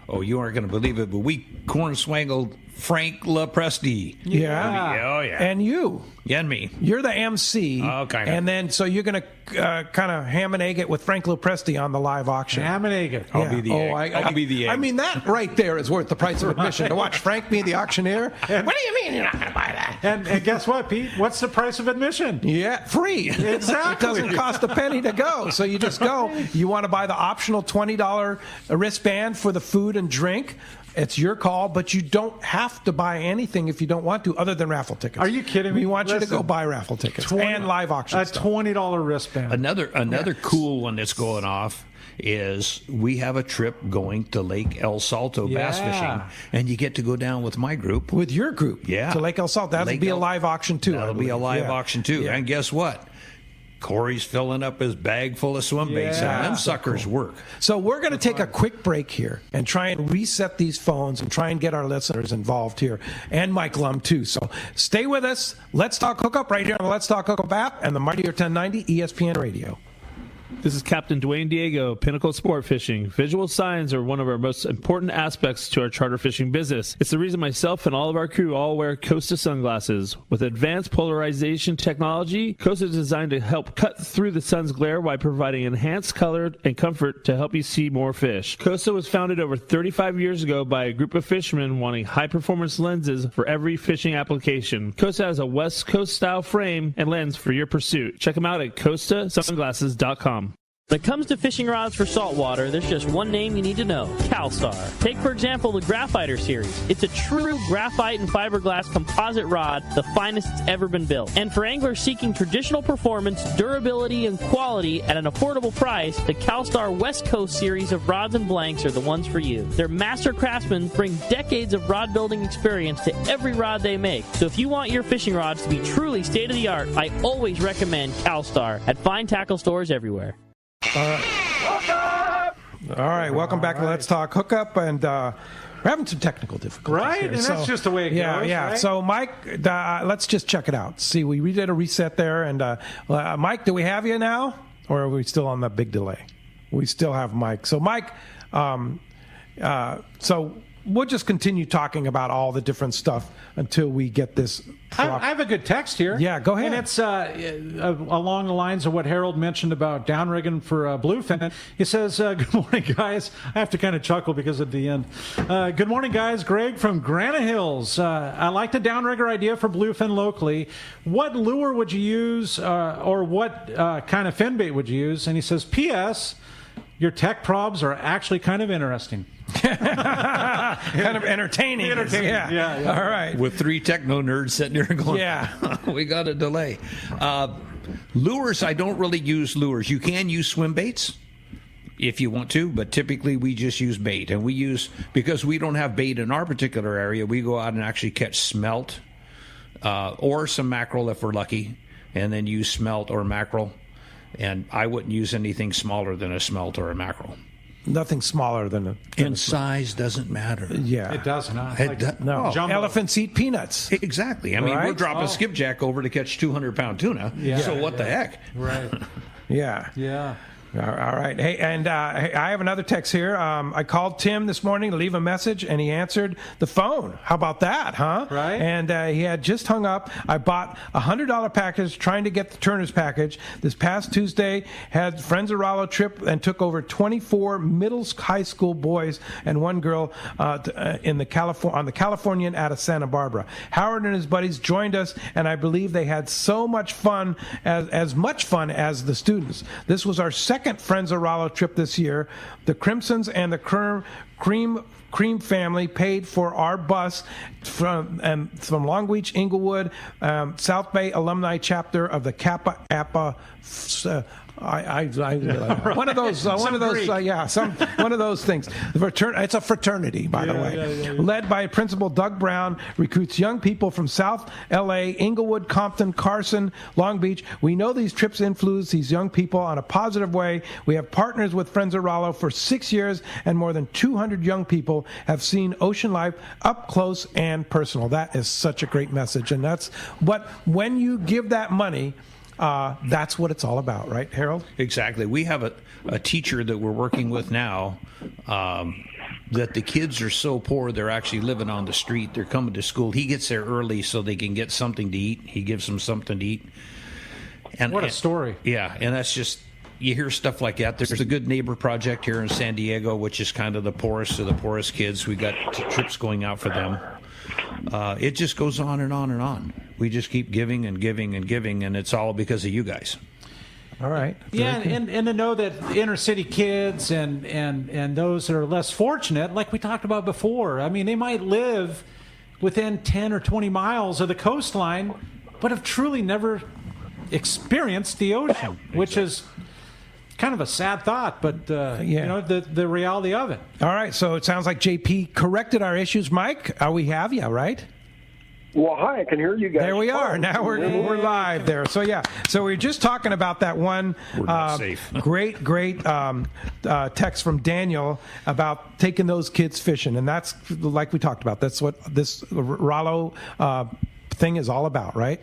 Speaker 5: Oh, you aren't going to believe it, but we cornswangled Frank LaPresti.
Speaker 2: Yeah.
Speaker 5: Oh, yeah.
Speaker 2: And you.
Speaker 5: Yeah, and me.
Speaker 2: You're the MC.
Speaker 5: Oh, kind of.
Speaker 2: And then, so you're going to kind of ham and egg it with Frank LaPresti on the live auction.
Speaker 3: Ham and egg it.
Speaker 5: I'll be the egg. I'll be the egg.
Speaker 2: I mean, that right there is worth the price of admission. To watch Frank be the auctioneer.
Speaker 3: And,
Speaker 2: what do you mean you're not going to buy that?
Speaker 3: And guess what, Pete? What's the price of admission?
Speaker 2: Yeah, free.
Speaker 3: Exactly.
Speaker 2: It doesn't cost a penny to go. So you just go. You want to buy the optional $20 wristband for the food and drink. It's your call, but you don't have to buy anything if you don't want to, other than raffle tickets.
Speaker 3: Are you kidding me?
Speaker 2: We want you to go buy raffle tickets and live auction
Speaker 3: A $20 wristband.
Speaker 5: Another cool one that's going off is we have a trip going to Lake El Salto bass fishing, and you get to go down with my group.
Speaker 2: With your group.
Speaker 5: Yeah.
Speaker 2: To Lake El Salto. That'll be a live auction, too.
Speaker 5: That'll be a live auction, too.
Speaker 2: Yeah.
Speaker 5: And guess what? Corey's filling up his bag full of swim baits, and them suckers work.
Speaker 2: So we're going to take a quick break here and try and reset these phones and try and get our listeners involved here, and Mike Lum, too. So stay with us. Let's Talk Hookup right here on the Let's Talk Hookup app and the Mightier 1090 ESPN Radio.
Speaker 11: This is Captain Dwayne Diego, Pinnacle Sport Fishing. Visual signs are one of our most important aspects to our charter fishing business. It's the reason myself and all of our crew all wear Costa sunglasses. With advanced polarization technology, Costa is designed to help cut through the sun's glare while providing enhanced color and comfort to help you see more fish. Costa was founded over 35 years ago by a group of fishermen wanting high-performance lenses for every fishing application. Costa has a West Coast style frame and lens for your pursuit. Check them out at CostaSunglasses.com.
Speaker 12: When it comes to fishing rods for saltwater, there's just one name you need to know, CalStar. Take, for example, the Graphiter series. It's a true graphite and fiberglass composite rod, the finest it's ever been built. And for anglers seeking traditional performance, durability, and quality at an affordable price, the CalStar West Coast series of rods and blanks are the ones for you. Their master craftsmen bring decades of rod building experience to every rod they make. So if you want your fishing rods to be truly state-of-the-art, I always recommend CalStar at fine tackle stores everywhere.
Speaker 2: All right, welcome back to Let's Talk Hookup, and we're having some technical difficulties.
Speaker 3: Right,
Speaker 2: here.
Speaker 3: and that's just the way it goes.
Speaker 2: Yeah.
Speaker 3: Right?
Speaker 2: So, Mike, let's just check it out. See, we did a reset there, and Mike, do we have you now, or are we still on that big delay? We still have Mike. So, Mike, so we'll just continue talking about all the different stuff until we get this.
Speaker 3: I have a good text here.
Speaker 2: Yeah, go ahead.
Speaker 3: And it's along the lines of what Harold mentioned about downrigging for bluefin. He says, good morning, guys. I have to kind of chuckle because at the end. Good morning, guys. Greg from Granite Hills. I like the downrigger idea for bluefin locally. What lure would you use or what kind of fin bait would you use? And he says, P.S., your tech probs are actually kind of interesting.
Speaker 2: Kind of entertaining. Yeah. All right.
Speaker 5: With three techno nerds sitting there going,
Speaker 2: yeah,
Speaker 5: we got a delay. Lures, I don't really use lures. You can use swim baits if you want to, but typically we just use bait. And we use, because we don't have bait in our particular area, we go out and actually catch smelt or some mackerel if we're lucky, and then use smelt or mackerel. And I wouldn't use anything smaller than a smelt or a mackerel.
Speaker 2: Nothing smaller than a...
Speaker 5: And size doesn't matter.
Speaker 2: Yeah.
Speaker 3: It does not.
Speaker 2: No.
Speaker 3: Oh.
Speaker 2: Elephants eat peanuts.
Speaker 5: Exactly. I mean, we're dropping skipjack over to catch 200-pound tuna.
Speaker 3: Yeah.
Speaker 5: So what the heck?
Speaker 3: Right.
Speaker 2: Yeah.
Speaker 3: Yeah.
Speaker 2: All right. Hey, and I have another text here. I called Tim this morning to leave a message, and he answered the phone. How about that, huh?
Speaker 3: Right.
Speaker 2: And he had just hung up. I bought a $100 package trying to get the Turner's package. This past Tuesday, had Friends of Rollo trip and took over 24 middle high school boys and one girl on the Californian out of Santa Barbara. Howard and his buddies joined us, and I believe they had so much fun, as much fun as the students. This was our second Friends of Rollo trip this year. The Crimsons and the Cream family paid for our bus from Long Beach, Inglewood, South Bay alumni chapter of the Kappa Appa. One of those things. It's a fraternity, by the way. Led by Principal Doug Brown, recruits young people from South L.A., Inglewood, Compton, Carson, Long Beach. We know these trips influence these young people on a positive way. We have partners with Friends of Rollo for 6 years, and more than 200 young people have seen ocean life up close and personal. That is such a great message, and that's what, when you give that money, that's what it's all about, right, Harold?
Speaker 5: Exactly. We have a teacher that we're working with now that the kids are so poor they're actually living on the street. They're coming to school. He gets there early so they can get something to eat. He gives them something to eat. And
Speaker 3: what a story.
Speaker 5: Yeah, and that's just, you hear stuff like that. There's a Good Neighbor Project here in San Diego, which is kind of the poorest of the poorest kids. We got trips going out for them. It just goes on and on and on. We just keep giving and giving and giving, and it's all because of you guys.
Speaker 2: All right.
Speaker 3: Yeah, and to know that inner city kids and those that are less fortunate, like we talked about before, I mean, they might live within 10 or 20 miles of the coastline, but have truly never experienced the ocean, which is kind of a sad thought, but you know, the reality of it.
Speaker 2: All right, so it sounds like JP corrected our issues. Mike, we have you, right?
Speaker 6: Well, hi, I can hear you guys.
Speaker 2: There we are. Now we're live there. So, yeah. So we were just talking about that one great text from Daniel about taking those kids fishing. And that's, like we talked about, that's what this Rollo thing is all about, right?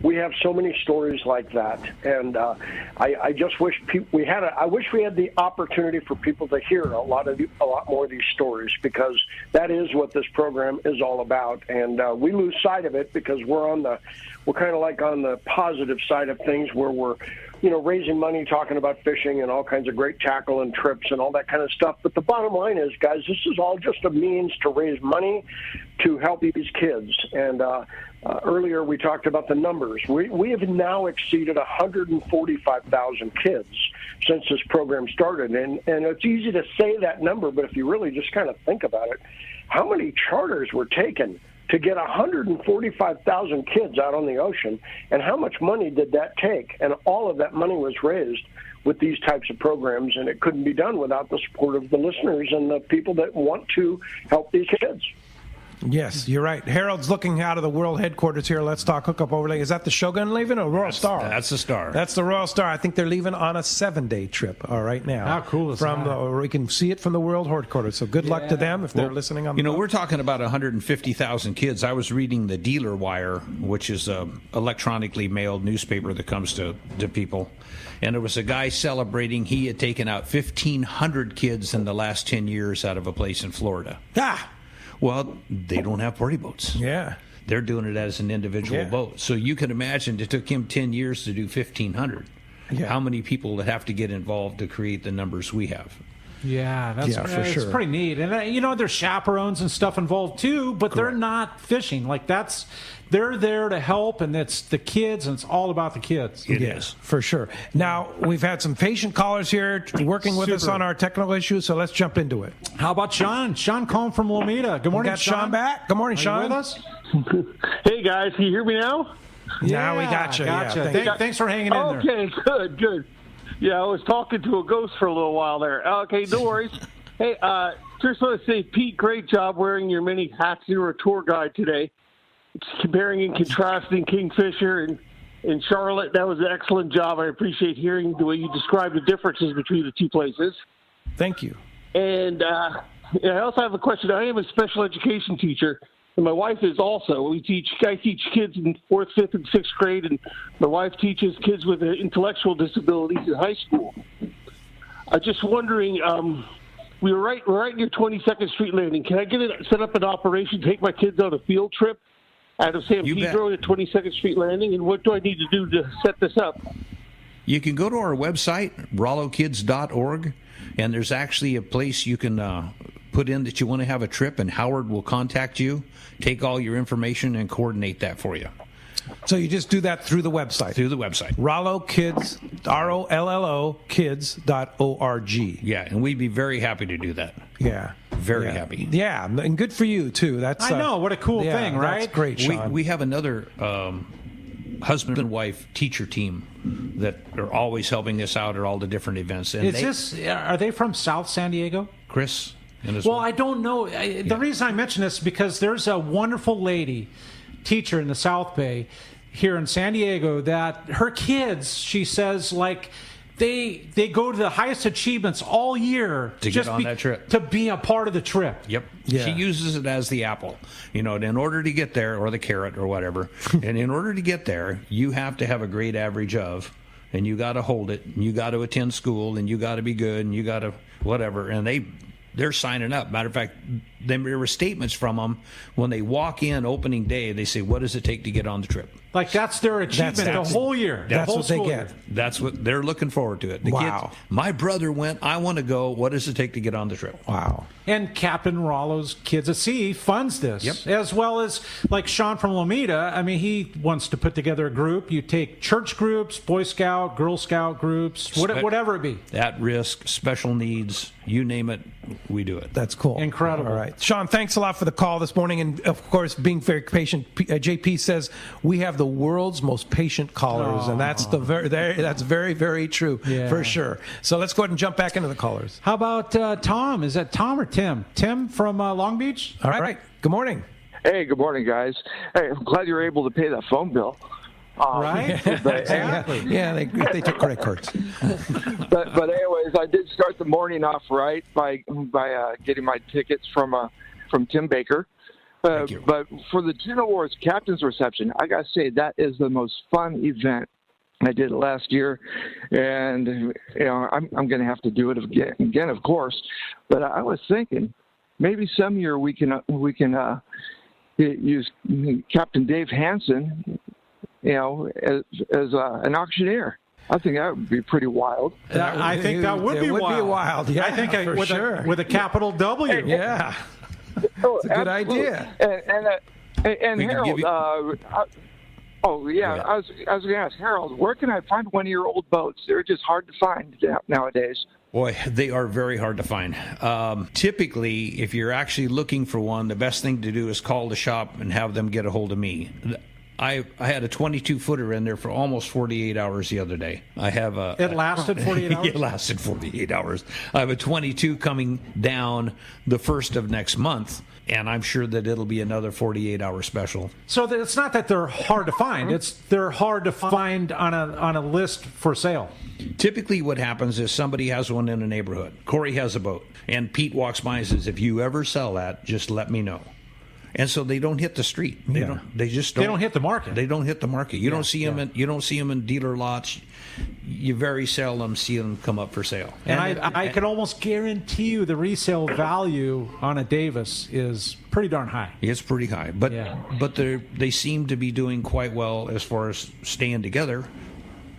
Speaker 6: We have so many stories like that, and I just wish I wish we had the opportunity for people to hear a lot more of these stories, because that is what this program is all about. And we lose sight of it because we're kind of like on the positive side of things, where we're, you know, raising money, talking about fishing and all kinds of great tackle and trips and all that kind of stuff. But the bottom line is, guys, this is all just a means to raise money to help these kids. And earlier we talked about the numbers. We have now exceeded 145,000 kids since this program started. And it's easy to say that number, but if you really just kind of think about it, how many charters were taken to get 145,000 kids out on the ocean, and how much money did that take? And all of that money was raised with these types of programs, and it couldn't be done without the support of the listeners and the people that want to help these kids.
Speaker 2: Yes, you're right. Harold's looking out of the world headquarters here. Let's Talk Hookup Overlay. Is that the Shogun leaving or Royal Star?
Speaker 5: That's the Star.
Speaker 2: That's the Royal Star. I think they're leaving on a 7-day trip right now.
Speaker 3: How cool is that?
Speaker 2: We can see it from the world headquarters. So good luck to them if they're listening on the
Speaker 5: we're talking about 150,000 kids. I was reading the Dealer Wire, which is an electronically mailed newspaper that comes to people. And there was a guy celebrating he had taken out 1,500 kids in the last 10 years out of a place in Florida. Well, they don't have party boats.
Speaker 2: Yeah.
Speaker 5: They're doing it as an individual boat. So you can imagine it took him 10 years to do 1,500. Yeah. How many people would have to get involved to create the numbers we have?
Speaker 3: Yeah, that's for sure. It's pretty neat. And, you know, there's chaperones and stuff involved, too, but they're not fishing. Like, they're there to help, and it's the kids, and it's all about the kids.
Speaker 5: It is.
Speaker 2: For sure. Now, we've had some patient callers here working with us on our technical issues, so let's jump into it.
Speaker 3: How about Sean? Sean calling from Lomita. Good morning,
Speaker 2: we got Sean back. Good morning, Sean.
Speaker 3: You with us?
Speaker 13: Hey, guys. Can you hear me now?
Speaker 2: Now we got you.
Speaker 3: Gotcha. Yeah, thanks for hanging in there.
Speaker 13: Okay, good. Yeah, I was talking to a ghost for a little while there. Okay, no worries. Hey, just want to say, Pete, great job wearing your many hats. You were a tour guide today. Comparing and contrasting Kingfisher and Charlotte. That was an excellent job. I appreciate hearing the way you described the differences between the two places.
Speaker 2: Thank you.
Speaker 13: And I also have a question. I am a special education teacher, and my wife is also. I teach kids in 4th, 5th, and 6th grade, and my wife teaches kids with intellectual disabilities in high school. I'm just wondering, we're right near 22nd Street Landing. Can I set up an operation, take my kids on a field trip out of San Pedro to 22nd Street Landing, and what do I need to do to set this up?
Speaker 5: You can go to our website, rollokids.org, and there's actually a place you can put in that you want to have a trip, and Howard will contact you, take all your information, and coordinate that for you.
Speaker 2: So you just do that through the website?
Speaker 5: Through the website.
Speaker 2: Rollo Kids, ROLLO kids.org.
Speaker 5: Yeah, and we'd be very happy to do that.
Speaker 2: Yeah.
Speaker 5: Very happy.
Speaker 2: Yeah, and good for you, too.
Speaker 3: I know. What a cool thing, right?
Speaker 2: That's great, Sean.
Speaker 5: We have another husband and wife teacher team that are always helping us out at all the different events. And
Speaker 3: are they from South San Diego?
Speaker 5: Chris and his
Speaker 3: wife.
Speaker 5: I
Speaker 3: don't know. The reason I mention this is because there's a wonderful lady teacher in the South Bay here in San Diego that her kids, she says, like, they go to the highest achievements all year
Speaker 5: to get on that trip,
Speaker 3: to be a part of the trip.
Speaker 5: Yep. Yeah. She uses it as the apple, in order to get there, or the carrot or whatever. And in order to get there, you have to have a grade average of, and you got to hold it, and you got to attend school, and you got to be good, and you got to whatever. And they're signing up. Matter of fact, there were statements from them when they walk in opening day. They say, "What does it take to get on the trip?"
Speaker 3: Like that's their achievement the whole year.
Speaker 2: That's
Speaker 3: what
Speaker 2: they get.
Speaker 5: That's what they're looking forward to it. The
Speaker 2: wow.
Speaker 5: kids, my brother went. I want to go. What does it take to get on the trip?
Speaker 2: Wow.
Speaker 3: And Captain Rollo's Kids at Sea funds this, as well as like Sean from Lomita. I mean, he wants to put together a group. You take church groups, Boy Scout, Girl Scout groups, whatever it be.
Speaker 5: At risk, special needs, you name it, we do it.
Speaker 2: That's cool.
Speaker 3: Incredible.
Speaker 2: All right. Sean, thanks a lot for the call this morning. And, of course, being very patient, JP says we have the world's most patient callers. And that's that's very, very true, for sure. So let's go ahead and jump back into the callers.
Speaker 3: How about Tom? Is that Tom or Tim? Tim from Long Beach?
Speaker 2: All right. Good morning.
Speaker 14: Hey, good morning, guys. Hey, I'm glad you were able to pay that phone bill.
Speaker 3: Right?
Speaker 2: Exactly. Yeah, they took credit cards.
Speaker 14: but anyways, I did start the morning off right by getting my tickets from Tim Baker.
Speaker 5: Thank you.
Speaker 14: But for the June Awards Captain's Reception, I got to say that is the most fun event. I did it last year, and you know I'm going to have to do it again, of course. But I was thinking maybe some year we can use Captain Dave Hansen, you know, as an auctioneer. I think that would be pretty wild.
Speaker 3: I think that would be wild.
Speaker 2: Yeah,
Speaker 3: I think with a capital W.
Speaker 2: Yeah, it's a good idea.
Speaker 14: And Harold. I was going to ask Harold, where can I find one of your old boats? They're just hard to find nowadays.
Speaker 5: Boy, they are very hard to find. Typically, if you're actually looking for one, the best thing to do is call the shop and have them get a hold of me. I had a 22-footer in there for almost 48 hours the other day. I have
Speaker 3: It lasted 48 hours?
Speaker 5: It lasted 48 hours. I have a 22 coming down the 1st of next month, and I'm sure that it'll be another 48-hour special.
Speaker 3: So it's not that they're hard to find. They're hard to find on a list for sale.
Speaker 5: Typically what happens is somebody has one in a neighborhood. Corey has a boat, and Pete walks by and says, if you ever sell that, just let me know. And so they don't hit the street. They don't
Speaker 3: hit the market.
Speaker 5: They don't hit the market. You don't see them in dealer lots. You very seldom see them come up for sale.
Speaker 3: And I can almost guarantee you the resale value on a Davis is pretty darn high.
Speaker 5: It's pretty high, but they seem to be doing quite well as far as staying together.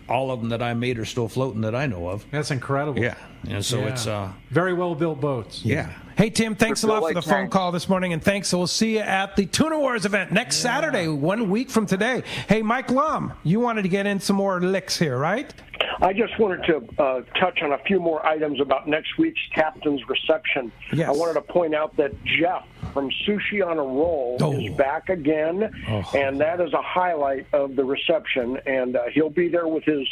Speaker 5: All of them that I made are still floating that I know of.
Speaker 3: That's incredible.
Speaker 5: Yeah, and so it's
Speaker 3: very well built boats.
Speaker 5: Yeah.
Speaker 2: Hey, Tim, thanks a lot for the phone call this morning, and thanks. So we'll see you at the Tuna Wars event next Saturday, 1 week from today. Hey, Mike Lum, you wanted to get in some more licks here, right?
Speaker 6: I just wanted to touch on a few more items about next week's Captain's Reception.
Speaker 2: Yes.
Speaker 6: I wanted to point out that Jeff from Sushi on a Roll is back again, and that is a highlight of the reception, and he'll be there with his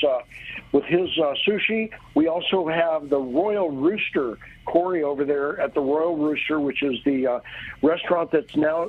Speaker 6: sushi. We also have the Royal Rooster, Corey, over there at the Royal Rooster, which is the restaurant that's now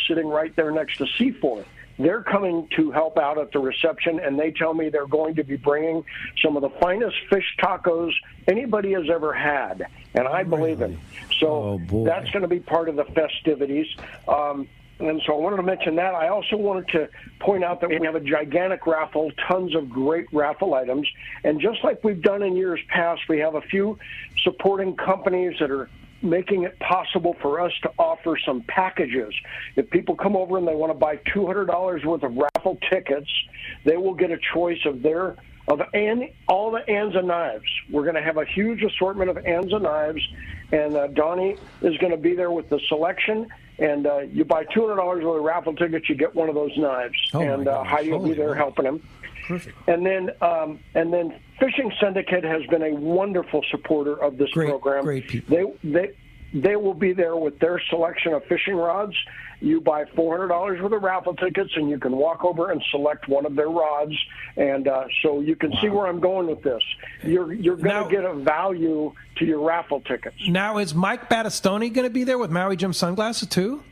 Speaker 6: sitting right there next to Seaforth. They're coming to help out at the reception, and they tell me they're going to be bringing some of the finest fish tacos anybody has ever had, and I believe him. So that's going to be part of the festivities. And so I wanted to mention that. I also wanted to point out that we have a gigantic raffle, tons of great raffle items. And just like we've done in years past, we have a few supporting companies that are making it possible for us to offer some packages. If people come over and they want to buy $200 worth of raffle tickets, they will get a choice of all the Anza knives. We're going to have a huge assortment of Anza knives, and Donnie is going to be there with the selection. And you buy $200 worth of raffle tickets, you get one of those knives. And Heidi will be there helping him.
Speaker 2: Perfect.
Speaker 6: And then Fishing Syndicate has been a wonderful supporter of this program.
Speaker 2: Great people.
Speaker 6: They will be there with their selection of fishing rods. You buy $400 worth of raffle tickets, and you can walk over and select one of their rods. And so you can see where I'm going with this. You're going to get a value to your raffle tickets.
Speaker 2: Now, is Mike Battistoni going to be there with Maui Jim Sunglasses too?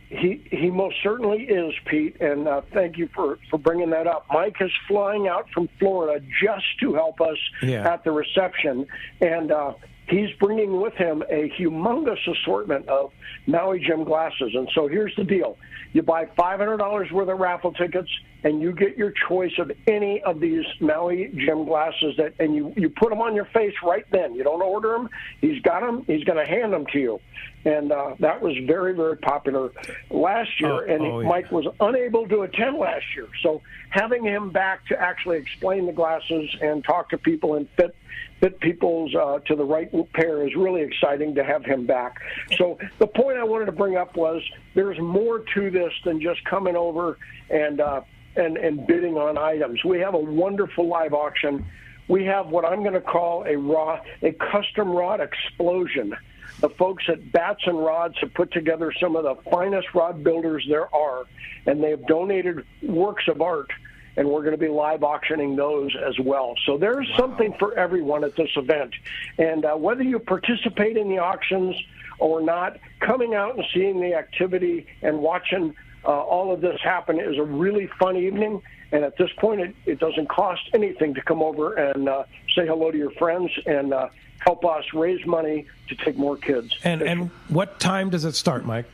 Speaker 6: He most certainly is, Pete, and thank you for bringing that up. Mike is flying out from Florida just to help us at the reception, and he's bringing with him a humongous assortment of Maui Jim glasses. And so here's the deal. You buy $500 worth of raffle tickets, and you get your choice of any of these Maui Jim glasses, and you put them on your face right then. You don't order them. He's got them. He's going to hand them to you. And that was very, very popular last year, Mike was unable to attend last year. So having him back to actually explain the glasses and talk to people and fit people's to the right pair is really exciting to have him back. So the point I wanted to bring up was there's more to this than just coming over and bidding on items. We have a wonderful live auction. We have what I'm going to call a custom rod explosion. The folks at Bats and Rods have put together some of the finest rod builders there are, and they have donated works of art, and we're going to be live auctioning those as well. So there's something for everyone at this event. And whether you participate in the auctions or not, coming out and seeing the activity and watching all of this happen is a really fun evening. And at this point, it doesn't cost anything to come over and say hello to your friends and help us raise money to take more kids.
Speaker 2: And what time does it start, Mike?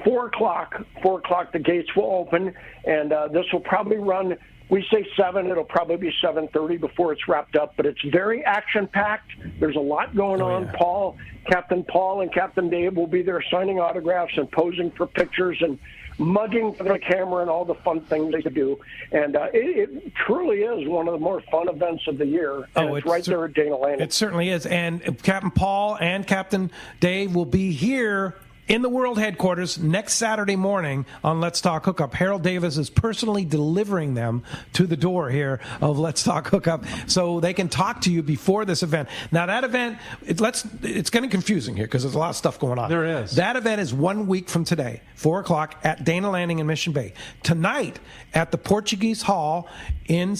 Speaker 6: 4 o'clock. 4 o'clock, the gates will open, and this will probably run. We say 7. It'll probably be 7:30 before it's wrapped up. But it's very action-packed. There's a lot going on. Yeah. Captain Paul and Captain Dave will be there signing autographs and posing for pictures and mugging for the camera and all the fun things they do. And it truly is one of the more fun events of the year. And it's right there at Dana Landing.
Speaker 2: It certainly is. And Captain Paul and Captain Dave will be here in the World Headquarters next Saturday morning on Let's Talk Hookup. Harold Davis is personally delivering them to the door here of Let's Talk Hookup so they can talk to you before this event. Now, that event, it's getting confusing here because there's a lot of stuff going on.
Speaker 3: There is.
Speaker 2: That event is 1 week from today, 4 o'clock at Dana Landing in Mission Bay. Tonight at the Portuguese Hall in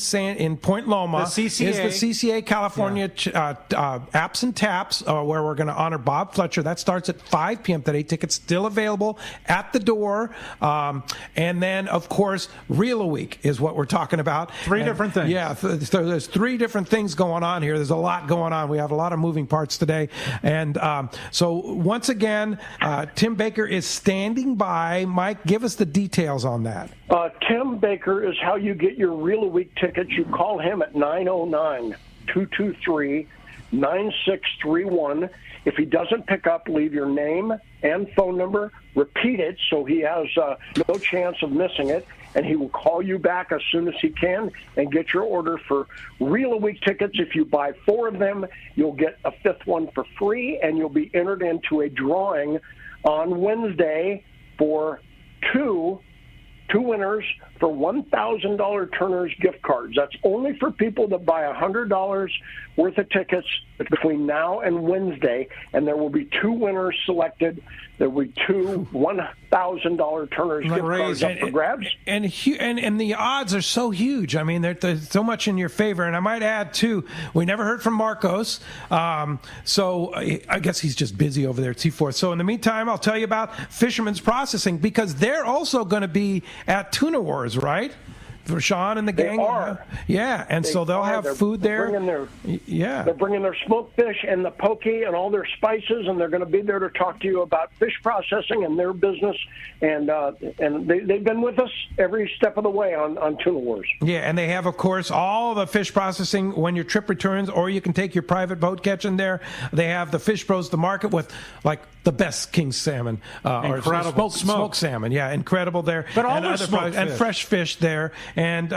Speaker 2: Point Loma is the CCA California Apps and Taps, where we're going to honor Bob Fletcher. That starts at 5 p.m. today. Tickets still available at the door. And then, of course, Reel a Week is what we're talking about.
Speaker 3: Three different things.
Speaker 2: Yeah, so there's 3 different things going on here. There's a lot going on. We have a lot of moving parts today. And so once again, Tim Baker is standing by. Mike, give us the details on that.
Speaker 6: Tim Baker is how you get your Reel a Week tickets. You call him at 909-223-9631. If he doesn't pick up, leave your name and phone number. Repeat it so he has no chance of missing it, and he will call you back as soon as he can and get your order for Reel a Week tickets. If you buy 4 of them, you'll get a 5th one for free, and you'll be entered into a drawing on Wednesday for two winners for $1,000 Turner's gift cards. That's only for people that buy $100 worth of tickets between now and Wednesday, and there will be 2 winners selected. There will be 2 $1,000 Turner's gift cards up for grabs.
Speaker 2: And the odds are so huge. I mean, there's so much in your favor. And I might add, too, we never heard from Marcos, so I guess he's just busy over there at T4. So in the meantime, I'll tell you about Fisherman's Processing, because they're also going to be at Tuna Wars, right? For Sean and the gang.
Speaker 6: They are.
Speaker 2: Yeah, and so they'll have food there.
Speaker 6: They're bringing their smoked fish and the poke and all their spices, and they're going to be there to talk to you about fish processing and their business. And they've been with us every step of the way on Tuna Wars.
Speaker 2: Yeah, and they have, of course, all the fish processing when your trip returns, or you can take your private boat catching there. They have the Fish Bros, the market with, like, the best king salmon.
Speaker 3: Incredible.
Speaker 2: Smoked salmon. Yeah, incredible there.
Speaker 3: But all the smoked fish.
Speaker 2: And fresh fish there. And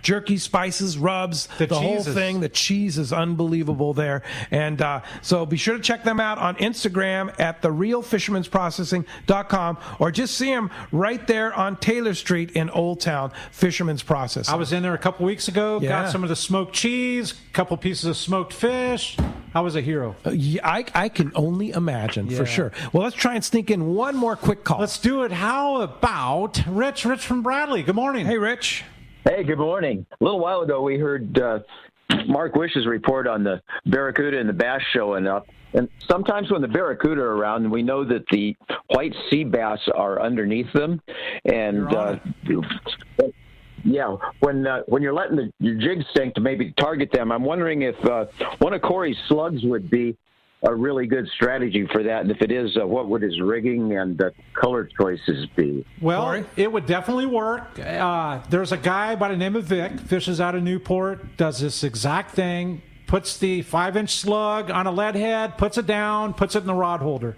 Speaker 2: jerky, spices, rubs, the whole thing. The cheese is unbelievable there. And so be sure to check them out on Instagram at therealfishermansprocessing.com, or just see them right there on Taylor Street in Old Town, Fisherman's Processing.
Speaker 3: I was in there a couple weeks ago, got some of the smoked cheese, a couple pieces of smoked fish. I was a hero.
Speaker 2: I can only imagine, for sure. Well, let's try and sneak in one more quick call.
Speaker 3: Let's do it. How about Rich from Bradley? Good morning.
Speaker 2: Hey, Rich.
Speaker 15: Hey, good morning. A little while ago, we heard Mark Wish's report on the Barracuda and the bass showing up. And sometimes when the Barracuda are around, we know that the white sea bass are underneath them. And when you're letting your jig sink to maybe target them, I'm wondering if one of Corey's slugs would be a really good strategy for that? And if it is, what would his rigging and color choices be?
Speaker 3: Well,
Speaker 2: Corey?
Speaker 3: it would definitely work. There's a guy by the name of Vic, fishes out of Newport, does this exact thing, puts the 5-inch slug on a lead head, puts it down, puts it in the rod holder.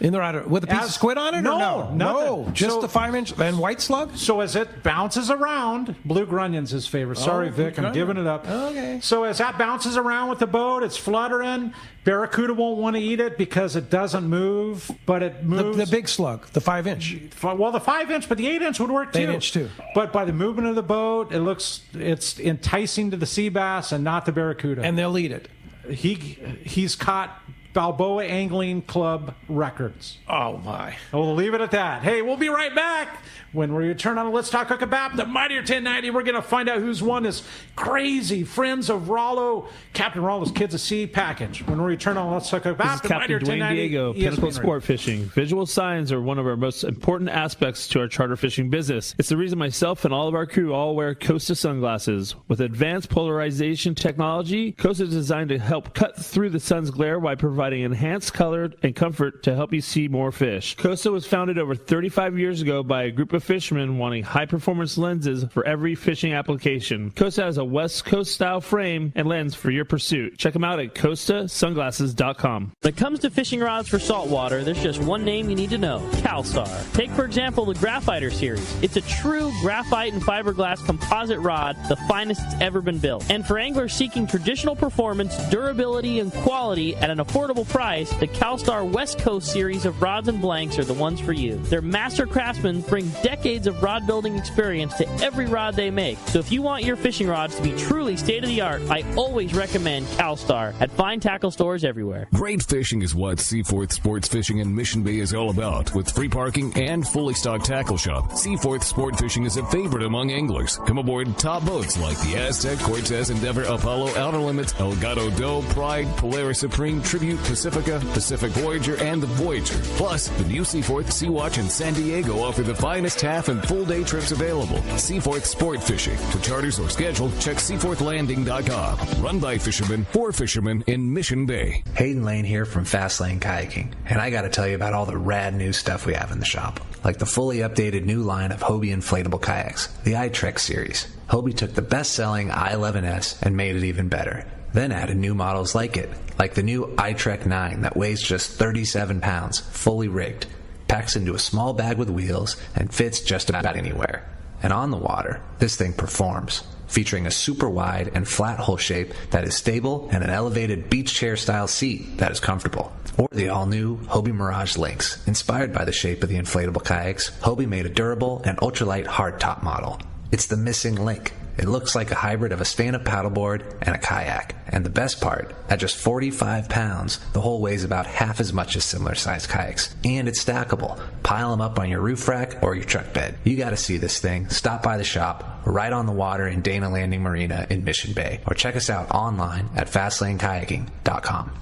Speaker 2: In the rod with a piece of squid on it?
Speaker 3: No,
Speaker 2: no, just the 5-inch and white slug.
Speaker 3: So as it bounces around, blue grunion's his favorite. Sorry, Vic, I'm giving it up.
Speaker 2: Okay.
Speaker 3: So as that bounces around with the boat, it's fluttering. Barracuda won't want to eat it because it doesn't move, but it moves.
Speaker 2: The big slug, the 5-inch.
Speaker 3: Well, the 5-inch, but the 8-inch would work too.
Speaker 2: 8-inch too.
Speaker 3: But by the movement of the boat, it's enticing to the sea bass and not the barracuda.
Speaker 2: And they'll eat it.
Speaker 3: He's caught Balboa Angling Club records.
Speaker 2: Oh, my.
Speaker 3: We'll leave it at that. Hey, we'll be right back. When we return on Let's Talk Hookup app, the Mightier 1090, we're going to find out who's won this crazy Friends of Rollo, Captain Rollo's Kids of Sea package. When we return on Let's Talk Hookup app, the
Speaker 11: Captain
Speaker 3: Mightier
Speaker 11: Dwayne
Speaker 3: 1090,
Speaker 11: Diego, Pinnacle Sport Fishing. Visual signs are one of our most important aspects to our charter fishing business. It's the reason myself and all of our crew all wear Costa sunglasses. With advanced polarization technology, Costa is designed to help cut through the sun's glare while providing enhanced color and comfort to help you see more fish. Costa was founded over 35 years ago by a group of fishermen wanting high-performance lenses for every fishing application. Costa has a West Coast-style frame and lens for your pursuit. Check them out at CostaSunglasses.com.
Speaker 12: When it comes to fishing rods for saltwater, there's just one name you need to know: CalStar. Take, for example, the Graphiter series. It's a true graphite and fiberglass composite rod, the finest it's ever been built. And for anglers seeking traditional performance, durability, and quality at an affordable price, the CalStar West Coast series of rods and blanks are the ones for you. Their master craftsmen bring decades of rod building experience to every rod they make. So if you want your fishing rods to be truly state-of-the-art, I always recommend CalStar at fine tackle stores everywhere.
Speaker 8: Great fishing is what Seaforth Sports Fishing in Mission Bay is all about. With free parking and fully stocked tackle shop, Seaforth Sport Fishing is a favorite among anglers. Come aboard top boats like the Aztec, Cortez, Endeavor, Apollo, Outer Limits, Elgato Doe, Pride, Polaris Supreme, Tribute, Pacifica, Pacific Voyager, and the Voyager. Plus, the new Seaforth, Sea-Watch, and San Diego offer the finest half and full-day trips available. Seaforth Sport Fishing. For charters or schedule, check seaforthlanding.com. Run by fishermen, for fishermen in Mission Bay.
Speaker 16: Hayden Lane here from Fast Lane Kayaking, and I gotta tell you about all the rad new stuff we have in the shop. Like the fully updated new line of Hobie inflatable kayaks, the Itreck series. Hobie took the best-selling I-11S and made it even better. Then added new models like it, like the new Itreck 9 that weighs just 37 pounds, fully rigged, packs into a small bag with wheels, and fits just about anywhere. And on the water, this thing performs, featuring a super wide and flat hull shape that is stable and an elevated beach chair style seat that is comfortable. Or the all-new Hobie Mirage Lynx. Inspired by the shape of the inflatable kayaks, Hobie made a durable and ultralight hardtop model. It's the missing link. It looks like a hybrid of a stand-up paddleboard and a kayak. And the best part, at just 45 pounds, the hull weighs about half as much as similar-sized kayaks. And it's stackable. Pile them up on your roof rack or your truck bed. You gotta see this thing. Stop by the shop, right on the water in Dana Landing Marina in Mission Bay. Or check us out online at FastlaneKayaking.com.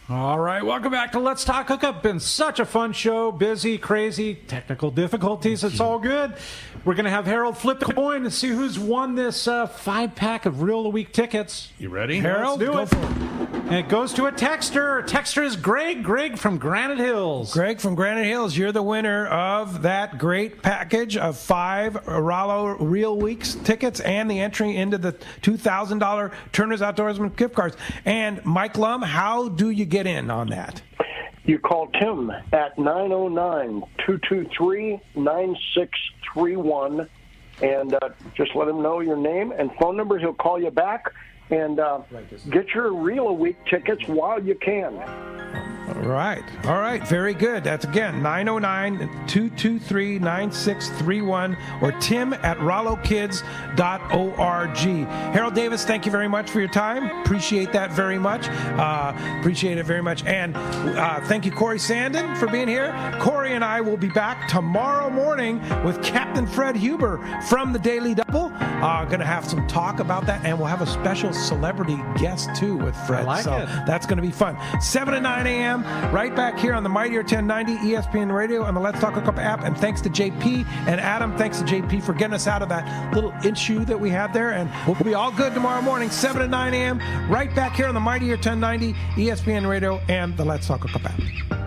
Speaker 3: All right, welcome back to Let's Talk Hookup. Been such a fun show. Busy, crazy, technical difficulties. It's all good. We're going to have Harold flip the coin and see who's won this 5-pack of Reel of the Week tickets.
Speaker 2: You ready?
Speaker 3: Harold, do it. And it goes to a texter. Texter is Greg. Greg from Granite Hills.
Speaker 2: Greg from Granite Hills, you're the winner of that great package of 5 Rollo Reel Weeks tickets and the entry into the $2,000 Turner's Outdoorsman gift cards. And Mike Lum, how do you get in on that?
Speaker 6: You call Tim at 909-223-9631 and just let him know your name and phone number. He'll call you back and get your Reel a Week tickets while you can.
Speaker 2: All right. Very good. That's, again, 909-223-9631 or Tim at RolloKids.org. Harold Davis, thank you very much for your time. Appreciate that very much. Appreciate it very much. And thank you, Corey Sandin, for being here. Corey and I will be back tomorrow morning with Captain Fred Huber from the Daily Double. Going to have some talk about that, and we'll have a special celebrity guest, too, with Fred.
Speaker 3: I like it.
Speaker 2: That's going to be fun. 7 to 9 a.m. right back here on the Mightier 1090 ESPN Radio and the Let's Talk Hookup app. And thanks to JP and Adam. Thanks to JP for getting us out of that little issue that we had there. And we'll be all good tomorrow morning, 7 to 9 a.m. right back here on the Mightier 1090 ESPN Radio and the Let's Talk Hookup app.